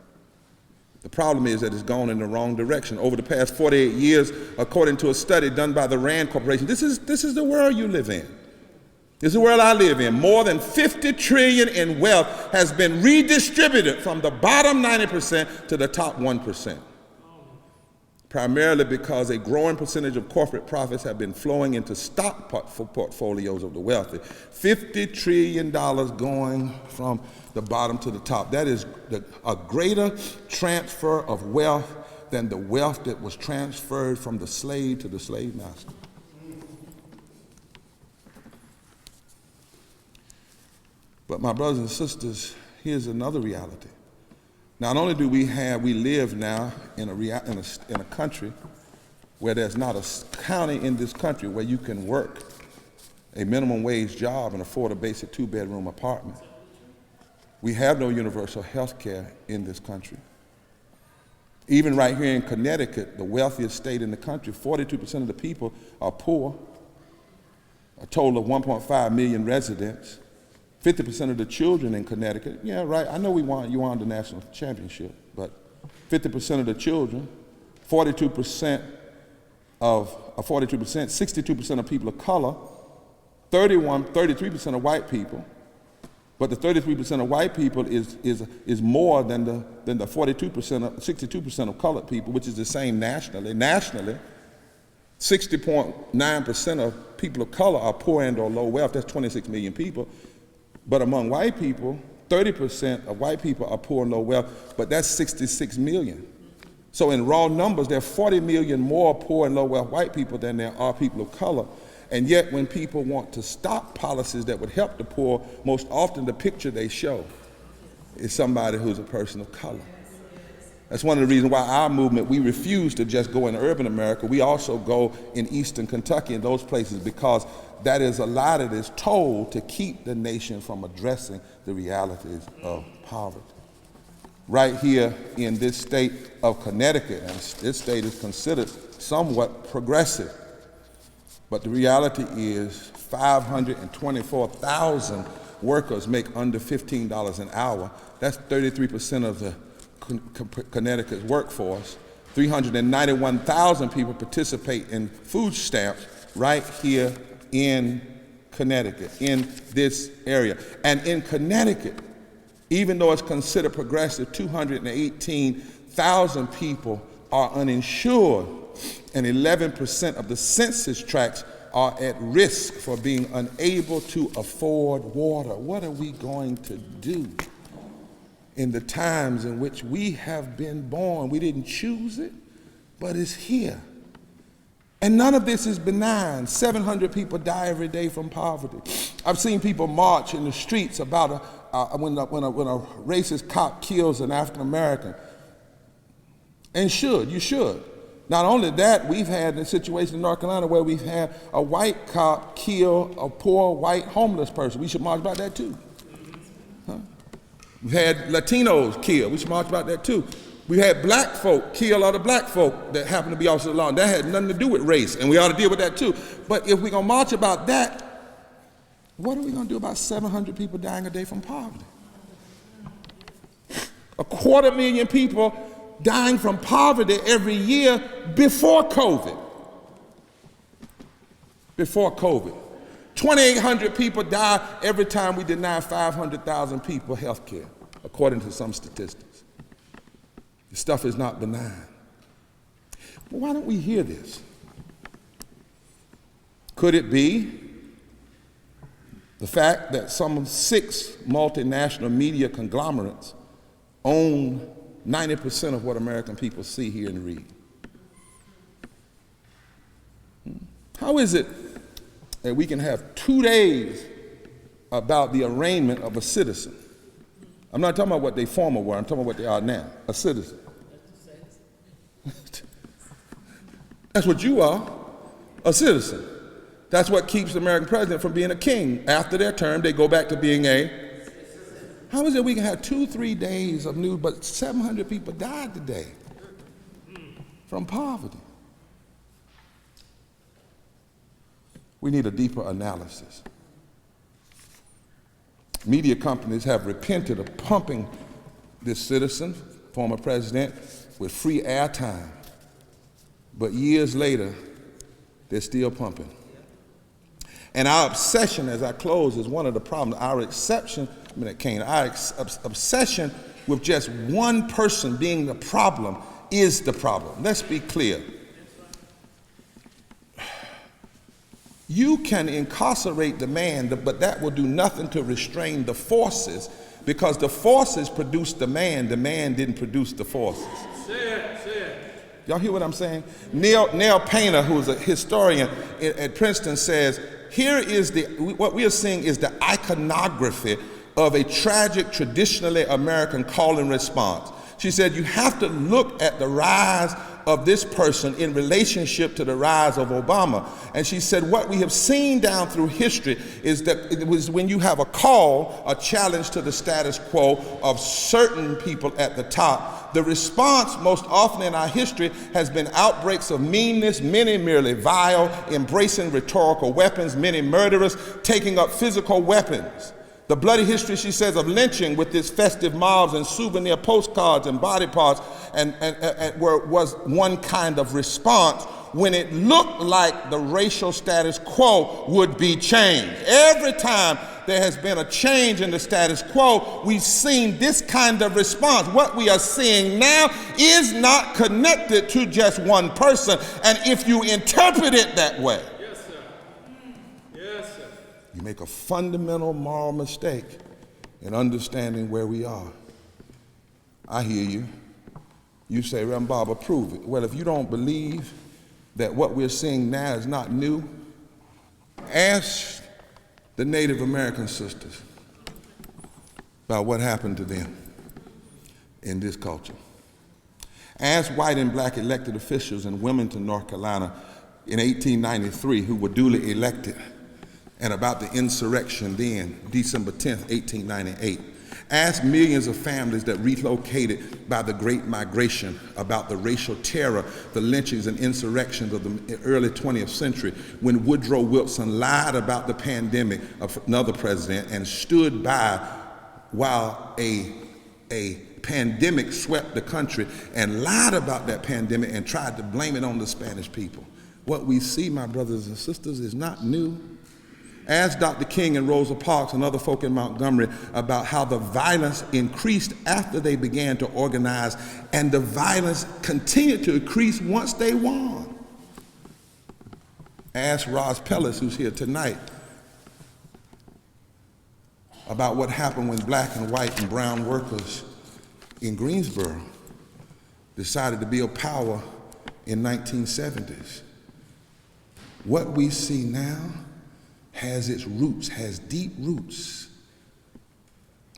The problem is that it's gone in the wrong direction. Over the past 48 years, according to a study done by the Rand Corporation, this is the world you live in. This is the world I live in. More than $50 trillion in wealth has been redistributed from the bottom 90% to the top 1%. primarily because a growing percentage of corporate profits have been flowing into stock portfolios of the wealthy. $50 trillion going from the bottom to the top. That is a greater transfer of wealth than the wealth that was transferred from the slave to the slave master. But my brothers and sisters, here's another reality. Not only do we live now in a country where there's not a county in this country where you can work a minimum wage job and afford a basic 2-bedroom apartment. We have no universal health care in this country. Even right here in Connecticut, the wealthiest state in the country, 42% of the people are poor, a total of 1.5 million residents. 50% of the children in Connecticut, yeah, right, I know you won the national championship, but 50% of the children, 62% of people of color, 33% of white people, but the 33% of white people is more than the 62% of colored people, which is the same nationally. Nationally, 60.9% of people of color are poor and or low wealth. That's 26 million people. But among white people, 30% of white people are poor and low wealth, but that's 66 million. So in raw numbers, there are 40 million more poor and low wealth white people than there are people of color. And yet when people want to stop policies that would help the poor, most often the picture they show is somebody who's a person of color. That's one of the reasons why our movement, we refuse to just go in urban America. We also go in eastern Kentucky and those places because that is a lie that is told to keep the nation from addressing the realities of poverty. Right here in this state of Connecticut, and this state is considered somewhat progressive, but the reality is 524,000 workers make under $15 an hour. That's 33% of the Connecticut's workforce. 391,000 people participate in food stamps right here in Connecticut, in this area. And in Connecticut, even though it's considered progressive, 218,000 people are uninsured, and 11% of the census tracts are at risk for being unable to afford water. What are we going to do in the times in which we have been born? We didn't choose it, but it's here. And none of this is benign. 700 people die every day from poverty. I've seen people march in the streets about when a racist cop kills an African American. And you should. Not only that, we've had a situation in North Carolina where we've had a white cop kill a poor white homeless person. We should march about that too. Huh? We've had Latinos killed. We should march about that too. We had black folk kill other black folk that happened to be officers of the law. That had nothing to do with race, and we ought to deal with that too. But if we're going to march about that, what are we going to do about 700 people dying a day from poverty? 250,000 people dying from poverty every year before COVID. Before COVID. 2,800 people die every time we deny 500,000 people health care, according to some statistics. This stuff is not benign. But why don't we hear this? Could it be the fact that some 6 multinational media conglomerates own 90% of what American people see, hear, and read? How is it that we can have 2 days about the arraignment of a citizen? I'm not talking about what they former were, I'm talking about what they are now, a citizen. That's what you are, a citizen. That's what keeps the American president from being a king. After their term, they go back to being a. How is it we can have 2-3 days of news, but 700 people died today from poverty? We need a deeper analysis. Media companies have repented of pumping this citizen, former president, with free airtime. But years later, they're still pumping. And our obsession, as I close, is one of the problems. Our obsession with just one person being the problem is the problem. Let's be clear. You can incarcerate the man, but that will do nothing to restrain the forces, because the forces produce the man didn't produce the forces. Say it. Y'all hear what I'm saying? Neil Painter, who's a historian at Princeton, says, what we are seeing is the iconography of a tragic, traditionally American call and response. She said, you have to look at the rise of this person in relationship to the rise of Obama. And she said, what we have seen down through history is that it was when you have a call, a challenge to the status quo of certain people at the top, the response most often in our history has been outbreaks of meanness, many merely vile, embracing rhetorical weapons, many murderous, taking up physical weapons. The bloody history, she says, of lynching with its festive mobs and souvenir postcards and body parts was one kind of response when it looked like the racial status quo would be changed. Every time there has been a change in the status quo, we've seen this kind of response. What we are seeing now is not connected to just one person, and if you interpret it that way, you make a fundamental moral mistake in understanding where we are. I hear you. You say, Reverend Barber, prove it. Well, if you don't believe that what we're seeing now is not new, ask the Native American sisters about what happened to them in this culture. Ask white and black elected officials in Wilmington, North Carolina in 1893 who were duly elected, and about the insurrection then, December 10th, 1898. Ask millions of families that relocated by the Great Migration about the racial terror, the lynchings and insurrections of the early 20th century, when Woodrow Wilson lied about the pandemic of another president and stood by while a pandemic swept the country and lied about that pandemic and tried to blame it on the Spanish people. What we see, my brothers and sisters, is not new. Ask Dr. King and Rosa Parks and other folk in Montgomery about how the violence increased after they began to organize, and the violence continued to increase once they won. Ask Roz Pellis, who's here tonight, about what happened when black and white and brown workers in Greensboro decided to build power in 1970s. What we see now has its roots, has deep roots.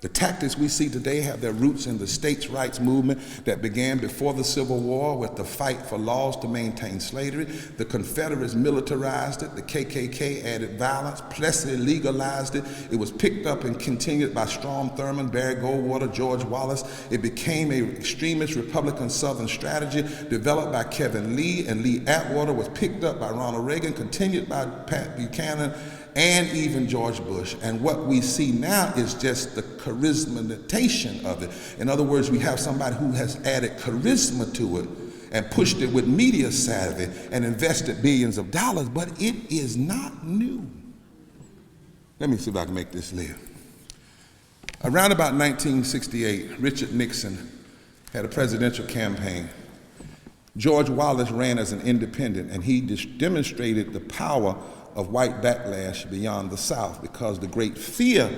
The tactics we see today have their roots in the states' rights movement that began before the Civil War with the fight for laws to maintain slavery. The Confederates militarized it. The KKK added violence. Plessy legalized it. It was picked up and continued by Strom Thurmond, Barry Goldwater, George Wallace. It became an extremist Republican Southern strategy developed by Kevin Lee, and Lee Atwater was picked up by Ronald Reagan, continued by Pat Buchanan, and even George Bush. And what we see now is just the charismatization of it. In other words, we have somebody who has added charisma to it and pushed it with media savvy and invested billions of dollars, but it is not new. Let me see if I can make this live. Around about 1968, Richard Nixon had a presidential campaign. George Wallace ran as an independent, and he demonstrated the power of white backlash beyond the South, because the great fear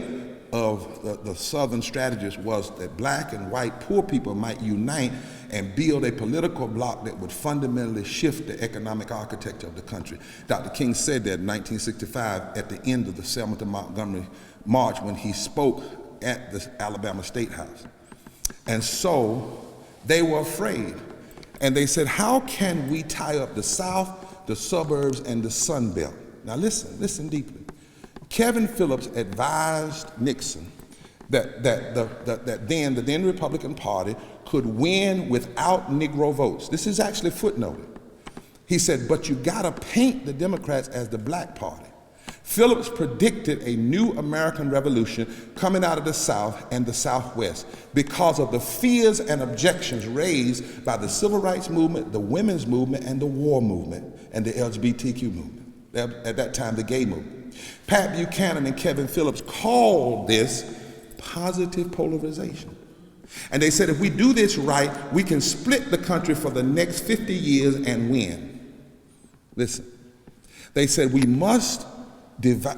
of the Southern strategists was that black and white poor people might unite and build a political bloc that would fundamentally shift the economic architecture of the country. Dr. King said that in 1965 at the end of the Selma to Montgomery March when he spoke at the Alabama State House. And so they were afraid. And they said, how can we tie up the South, the suburbs, and the Sun Belt? Now listen deeply. Kevin Phillips advised Nixon that the then Republican Party could win without Negro votes. This is actually footnoted. He said, but you gotta paint the Democrats as the black party. Phillips predicted a new American revolution coming out of the South and the Southwest because of the fears and objections raised by the civil rights movement, the women's movement, and the war movement, and the LGBTQ movement. At that time, the gay movement. Pat Buchanan and Kevin Phillips called this positive polarization. And they said if we do this right, we can split the country for the next 50 years and win. Listen, they said we must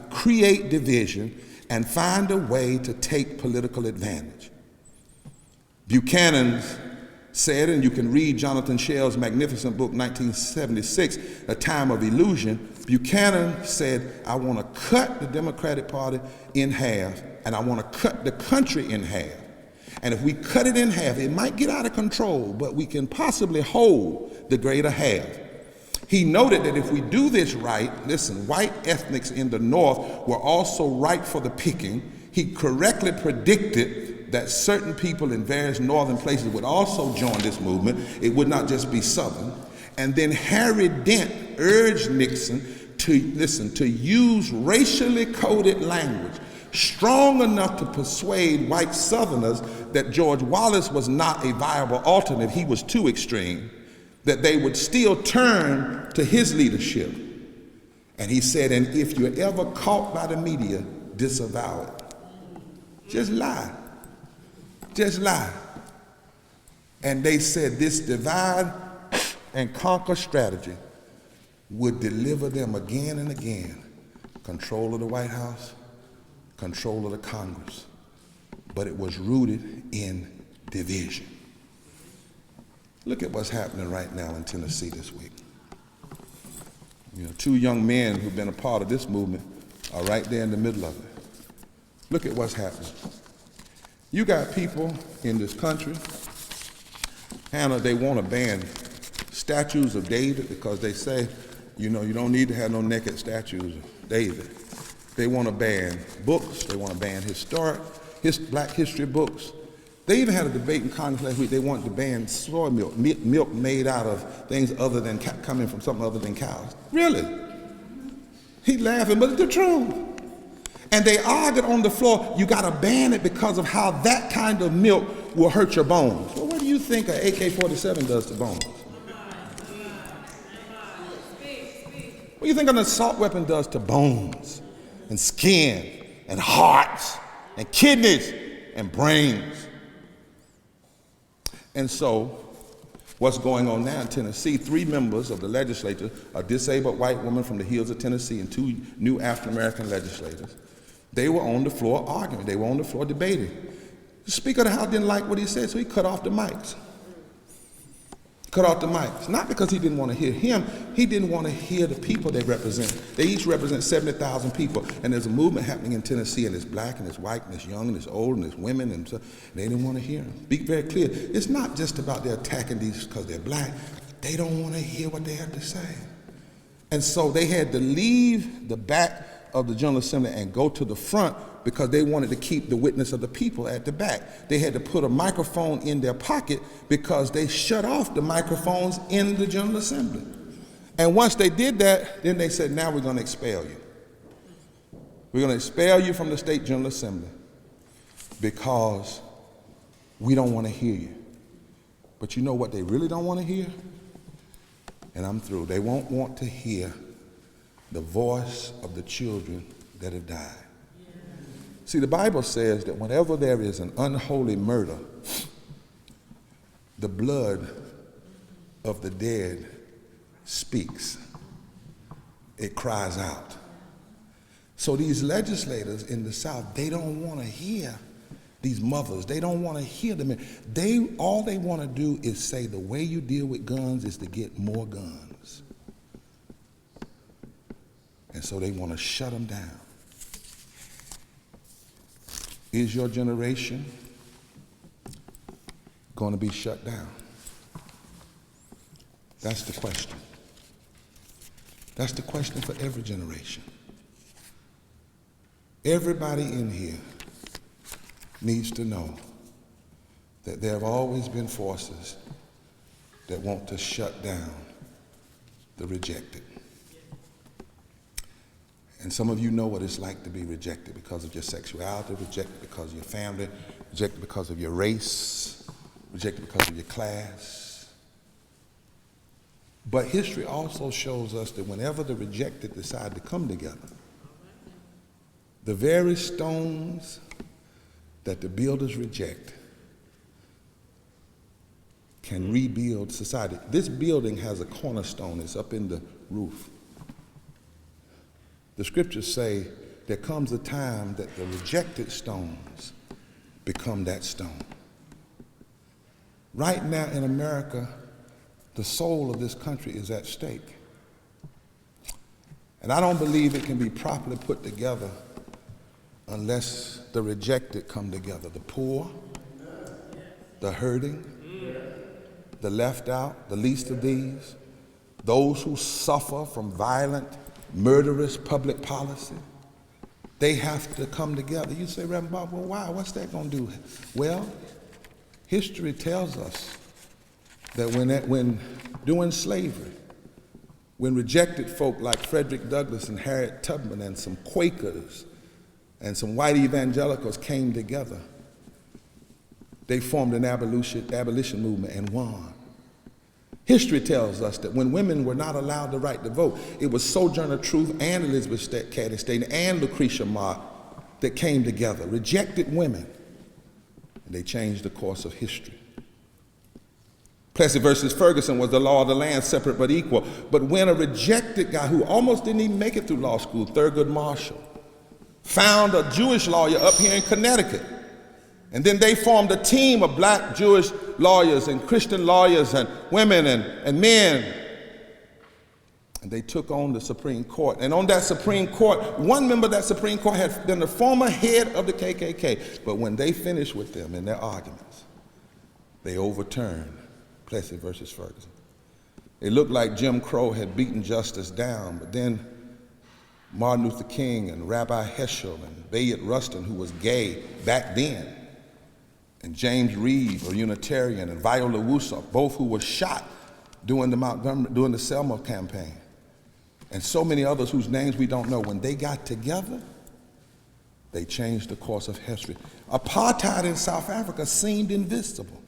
create division and find a way to take political advantage. Buchanan said, and you can read Jonathan Shell's magnificent book, 1976, A Time of Illusion. Buchanan said, I want to cut the Democratic Party in half, and I want to cut the country in half. And if we cut it in half, it might get out of control, but we can possibly hold the greater half. He noted that if we do this right, listen, white ethnics in the North were also ripe for the picking. He correctly predicted that certain people in various northern places would also join this movement. It would not just be Southern. And then Harry Dent urged Nixon to use racially coded language strong enough to persuade white Southerners that George Wallace was not a viable alternate. He was too extreme, that they would still turn to his leadership. And he said, and if you're ever caught by the media, disavow it. Just lie. Just lie. And they said this divide and conquer strategy would deliver them again and again control of the White House, control of the Congress, but it was rooted in division. Look at what's happening right now in Tennessee this week. You know, two young men who've been a part of this movement are right there in the middle of it. Look at what's happening. You got people in this country, Hannah, they want to ban statues of David because they say, you know, you don't need to have no naked statues of David. They want to ban books. They want to ban black history books. They even had a debate in Congress last week. They wanted to ban soy milk, milk made out of things other than coming from something other than cows. Really? He's laughing, but it's the truth. And they argued on the floor, you got to ban it because of how that kind of milk will hurt your bones. Well, what do you think an AK-47 does to bones? What do you think an assault weapon does to bones and skin and hearts and kidneys and brains? And so, what's going on now in Tennessee, 3 members of the legislature, a disabled white woman from the hills of Tennessee and 2 new African-American legislators, they were on the floor arguing. They were on the floor debating. The Speaker of the House didn't like what he said, so he cut off the mics. Cut off the mics. Not because he didn't want to hear him, he didn't want to hear the people they represent. They each represent 70,000 people, and there's a movement happening in Tennessee, and it's black, and it's white, and it's young, and it's old, and it's women, and so, they didn't want to hear him. Be very clear. It's not just about they're attacking these because they're black. They don't want to hear what they have to say. And so they had to leave the back of the General Assembly and go to the front because they wanted to keep the witness of the people at the back. They had to put a microphone in their pocket because they shut off the microphones in the General Assembly. And once they did that, then they said, now we're going to expel you. We're going to expel you from the State General Assembly because we don't want to hear you. But you know what they really don't want to hear? And I'm through. They won't want to hear the voice of the children that have died. See, the Bible says that whenever there is an unholy murder, the blood of the dead speaks. It cries out. So these legislators in the South, they don't want to hear these mothers. They don't want to hear them. All they want to do is say the way you deal with guns is to get more guns. And so they want to shut them down. Is your generation going to be shut down? That's the question. That's the question for every generation. Everybody in here needs to know that there have always been forces that want to shut down the rejected. And some of you know what it's like to be rejected because of your sexuality, rejected because of your family, rejected because of your race, rejected because of your class. But history also shows us that whenever the rejected decide to come together, the very stones that the builders reject can rebuild society. This building has a cornerstone. It's up in the roof. The scriptures say there comes a time that the rejected stones become that stone. Right now in America, the soul of this country is at stake. And I don't believe it can be properly put together unless the rejected come together. The poor, the hurting, the left out, the least of these, those who suffer from violent, murderous public policy, they have to come together. You say, Reverend Bob, well, why? What's that going to do? Well, history tells us that when during slavery, when rejected folk like Frederick Douglass and Harriet Tubman and some Quakers and some white evangelicals came together, they formed an abolition movement and won. History tells us that when women were not allowed the right to vote, it was Sojourner Truth and Elizabeth Cady Stanton and Lucretia Mott that came together, rejected women, and they changed the course of history. Plessy versus Ferguson was the law of the land, separate but equal. But when a rejected guy who almost didn't even make it through law school, Thurgood Marshall, found a Jewish lawyer up here in Connecticut, and then they formed a team of black Jewish lawyers and Christian lawyers and women and men, and they took on the Supreme Court. And on that Supreme Court, one member of that Supreme Court had been the former head of the KKK. But when they finished with them in their arguments, they overturned Plessy versus Ferguson. It looked like Jim Crow had beaten justice down, but then Martin Luther King and Rabbi Heschel and Bayard Rustin, who was gay back then, and James Reed, a Unitarian, and Viola Woossoff, both who were shot during the Selma campaign, and so many others whose names we don't know, when they got together, they changed the course of history. Apartheid in South Africa seemed invisible.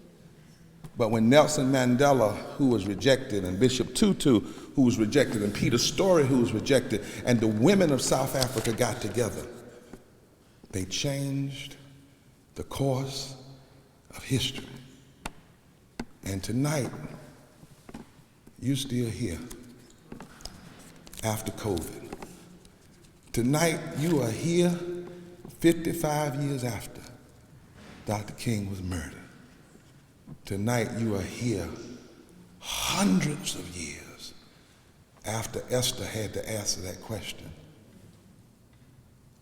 But when Nelson Mandela, who was rejected, and Bishop Tutu, who was rejected, and Peter Story, who was rejected, and the women of South Africa got together, they changed the course of history. And tonight, you're still here after COVID. Tonight, you are here 55 years after Dr. King was murdered. Tonight, you are here hundreds of years after Esther had to answer that question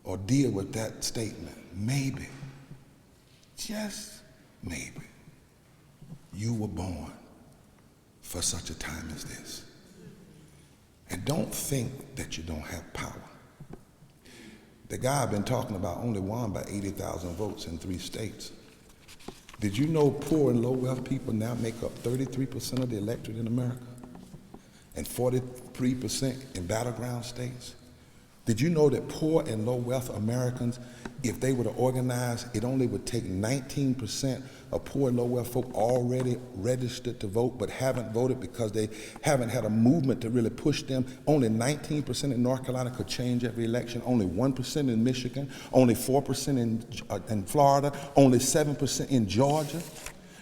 or deal with that statement. Maybe, just maybe, you were born for such a time as this. And don't think that you don't have power. The guy I've been talking about only won by 80,000 votes in 3 states. Did you know poor and low-wealth people now make up 33% of the electorate in America and 43% in battleground states? Did you know that poor and low-wealth Americans, if they were to organize, it only would take 19% of poor and low-wealth folk already registered to vote but haven't voted because they haven't had a movement to really push them? Only 19% in North Carolina could change every election, only 1% in Michigan, only 4% in Florida, only 7% in Georgia.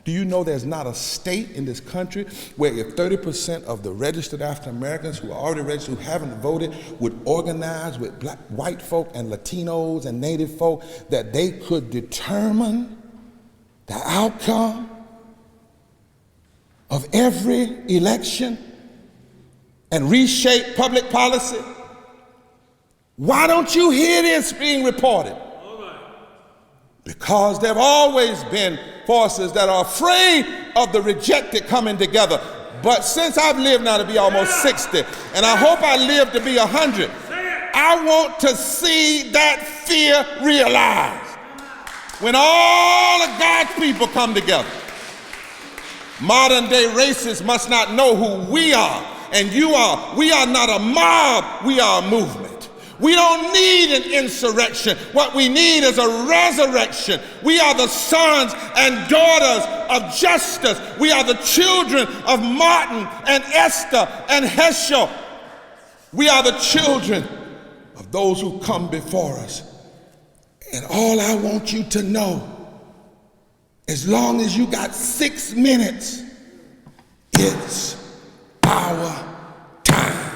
Do you know there's not a state in this country where if 30% of the registered African Americans who are already registered, who haven't voted, would organize with black, white folk and Latinos and Native folk, that they could determine the outcome of every election and reshape public policy? Why don't you hear this being reported? Because there have always been forces that are afraid of the rejected coming together. But since I've lived now to be almost 60, and I hope I live to be 100, I want to see that fear realized. When all of God's people come together, modern day racists must not know who we are and you are. We are not a mob, we are a movement. We don't need an insurrection. What we need is a resurrection. We are the sons and daughters of justice. We are the children of Martin and Esther and Heschel. We are the children of those who come before us. And all I want you to know, as long as you got 6 minutes, It's our time.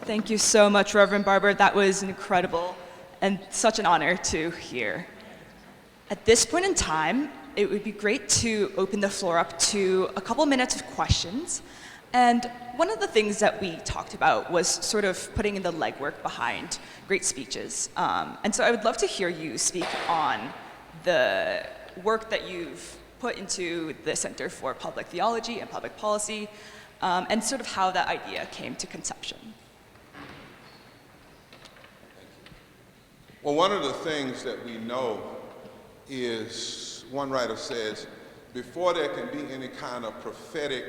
Thank you so much, Reverend Barber. That was incredible and such an honor to hear. At this point in time, it would be great to open the floor up to a couple minutes of questions. And one of the things that we talked about was sort of putting in the legwork behind great speeches. And so I would love to hear you speak on the work that you've put into the Center for Public Theology and Public Policy, and sort of how that idea came to conception. Well, one of the things that we know is, one writer says, before there can be any kind of prophetic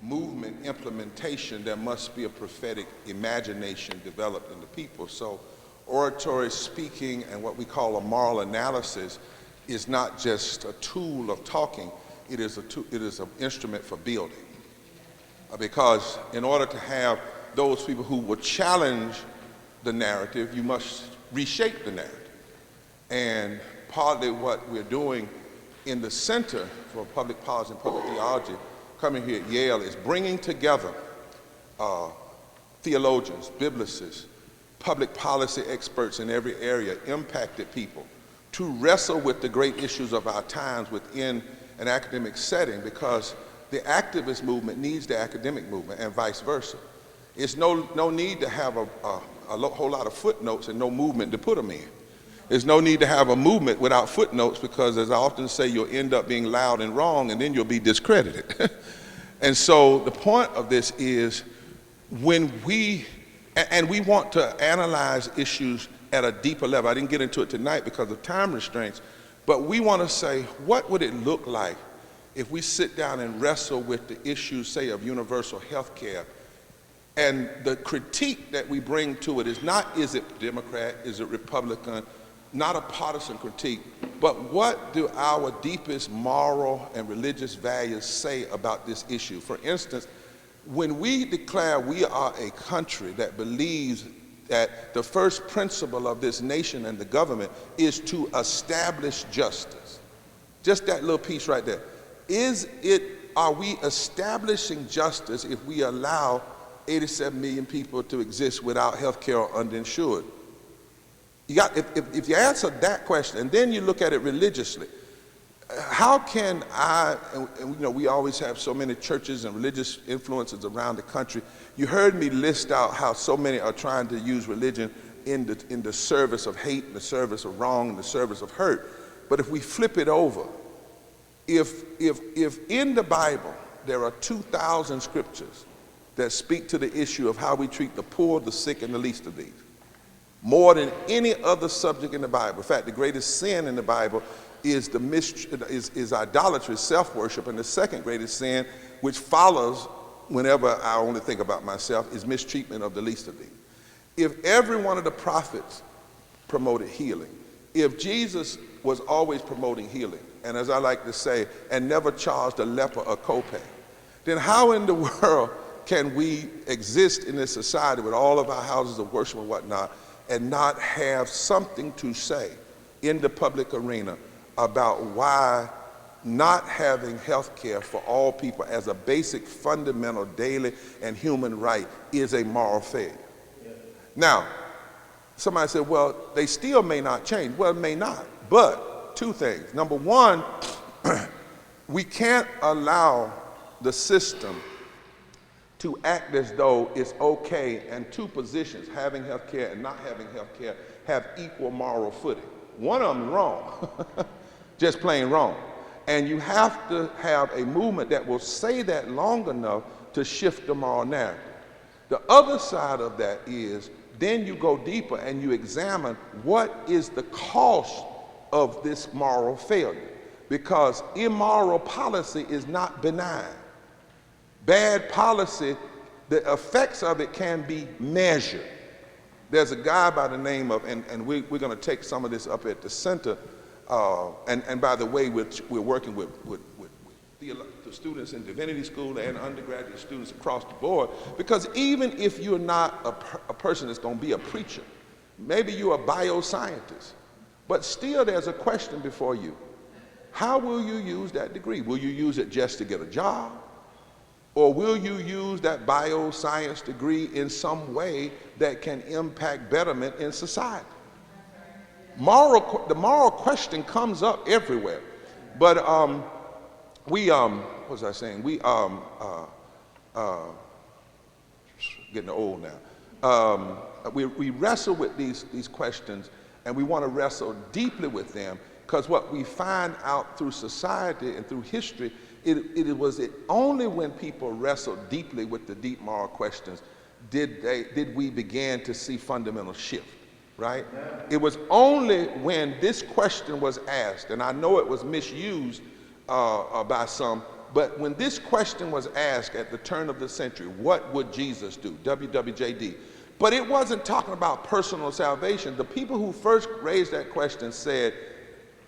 movement implementation, there must be a prophetic imagination developed in the people. So oratory, speaking, and what we call a moral analysis is not just a tool of talking, it is an instrument for building. Because in order to have those people who will challenge the narrative, you must reshape the narrative. And partly what we're doing in the Center for Public Policy and Public Theology, coming here at Yale, is bringing together theologians, biblicists, public policy experts in every area, impacted people, to wrestle with the great issues of our times within an academic setting, because the activist movement needs the academic movement and vice versa. It's no need to have a whole lot of footnotes and no movement to put them in. There's no need to have a movement without footnotes, because, as I often say, you'll end up being loud and wrong, and then you'll be discredited. And so the point of this is, when we want to analyze issues at a deeper level. I didn't get into it tonight because of time restraints, but we want to say, what would it look like if we sit down and wrestle with the issues, say, of universal health care? And the critique that we bring to it is not, is it Democrat, is it Republican, not a partisan critique, but what do our deepest moral and religious values say about this issue? For instance, when we declare we are a country that believes that the first principle of this nation and the government is to establish justice, just that little piece right there, are we establishing justice if we allow 87 million people to exist without health care or underinsured? If you answer that question, and then you look at it religiously, how can and we always have so many churches and religious influences around the country. You heard me list out how so many are trying to use religion in the service of hate, in the service of wrong, in the service of hurt. But if we flip it over, if in the Bible there are 2,000 scriptures that speak to the issue of how we treat the poor, the sick, and the least of these, more than any other subject in the Bible. In fact, the greatest sin in the Bible is idolatry, self-worship, and the second greatest sin, which follows whenever I only think about myself, is mistreatment of the least of these. If every one of the prophets promoted healing, if Jesus was always promoting healing, and as I like to say, and never charged a leper a copay, then how in the world can we exist in this society with all of our houses of worship and whatnot and not have something to say in the public arena about why not having health care for all people as a basic, fundamental, daily, and human right is a moral failure? Yeah. Now, somebody said, well, they still may not change. Well, it may not, but two things. Number one, we can't allow the system to act as though it's okay and two positions, having health care and not having health care, have equal moral footing. One of them wrong, just plain wrong. And you have to have a movement that will say that long enough to shift the moral narrative. The other side of that is then you go deeper and you examine what is the cost of this moral failure. Because immoral policy is not benign. Bad policy, the effects of it can be measured. There's a guy by the name of, and we're going to take some of this up at the center, and by the way, we're working with the students in divinity school and undergraduate students across the board, because even if you're not a person that's going to be a preacher, maybe you're a bioscientist, but still there's a question before you. How will you use that degree? Will you use it just to get a job? Or will you use that bioscience degree in some way that can impact betterment in society? The moral question comes up everywhere. But what was I saying? Getting old now. We wrestle with these questions, and we want to wrestle deeply with them, because what we find out through society and through history, it was only when people wrestled deeply with the deep moral questions did we begin to see fundamental shift, right? Yeah. It was only when this question was asked, and I know it was misused by some, but when this question was asked at the turn of the century, what would Jesus do? WWJD. But it wasn't talking about personal salvation. The people who first raised that question said,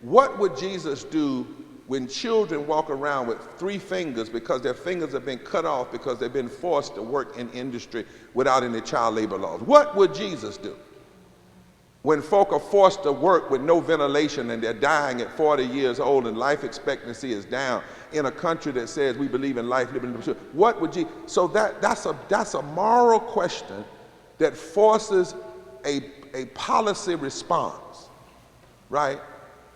what would Jesus do when children walk around with 3 fingers because their fingers have been cut off because they've been forced to work in industry without any child labor laws? What would Jesus do? When folk are forced to work with no ventilation and they're dying at 40 years old and life expectancy is down in a country that says we believe in life, liberty, and pursuit, what would Jesus? So that's a moral question that forces a policy response, right?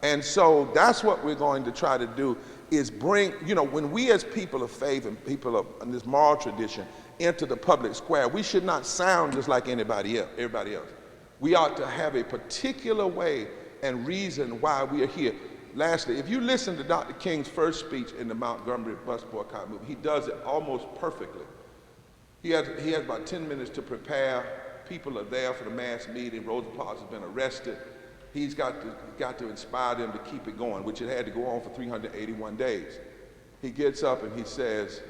And so that's what we're going to try to do, is bring, when we as people of faith and people of in this moral tradition enter the public square, we should not sound just like everybody else. We ought to have a particular way and reason why we are here. Lastly, if you listen to Dr. King's first speech in the Montgomery bus boycott movement, he does it almost perfectly. He has about 10 minutes to prepare. People are there for the mass meeting. Rosa Parks has been arrested. He's got to inspire them to keep it going, which it had to go on for 381 days. He gets up and he says,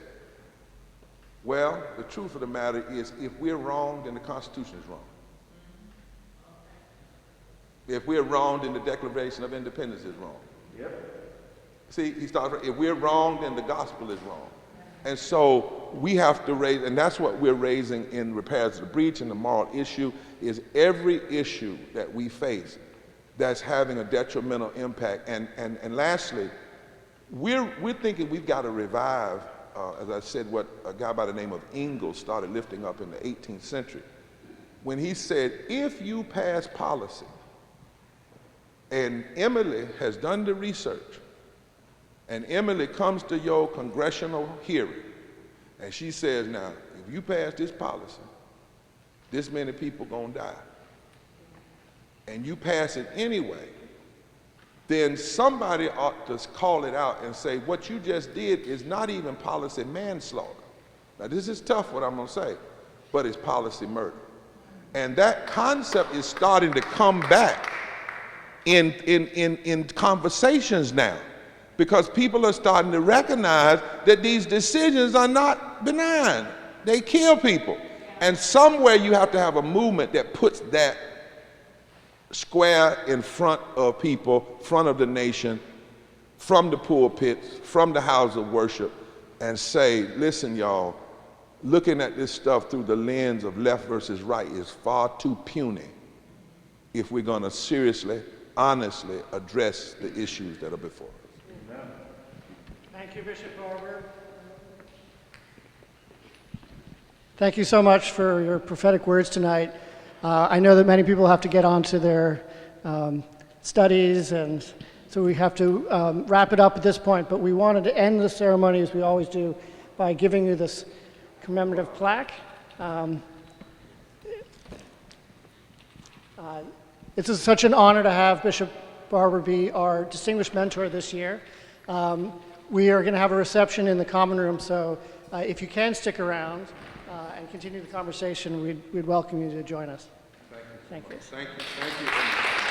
well, the truth of the matter is, if we're wrong, then the Constitution is wrong. If we're wrong, then the Declaration of Independence is wrong. Yep. See, he starts, if we're wrong, then the gospel is wrong. And so we have to raise, and that's what we're raising in Repairs to the Breach and the moral issue, is every issue that we face that's having a detrimental impact. And lastly, we're thinking we've got to revive, as I said, what a guy by the name of Ingalls started lifting up in the 18th century, when he said, if you pass policy, and Emily has done the research, and Emily comes to your congressional hearing, and she says, now, if you pass this policy, this many people gonna die, and you pass it anyway, then somebody ought to call it out and say, what you just did is not even policy manslaughter. Now, this is tough, what I'm gonna say, but it's policy murder. And that concept is starting to come back in conversations now, because people are starting to recognize that these decisions are not benign. They kill people. And somewhere you have to have a movement that puts that square in front of people, front of the nation, from the pulpits, from the house of worship, and say, listen, y'all, looking at this stuff through the lens of left versus right is far too puny if we're going to seriously, honestly address the issues that are before us. Amen. Thank you, Bishop Barber. Thank you so much for your prophetic words tonight. I know that many people have to get on to their studies, and so we have to wrap it up at this point, but we wanted to end the ceremony, as we always do, by giving you this commemorative plaque. It's such an honor to have Bishop Barber be our distinguished mentor this year. We are going to have a reception in the common room, so if you can stick around and continue the conversation, we'd welcome you to join us. Thank you. Thank you.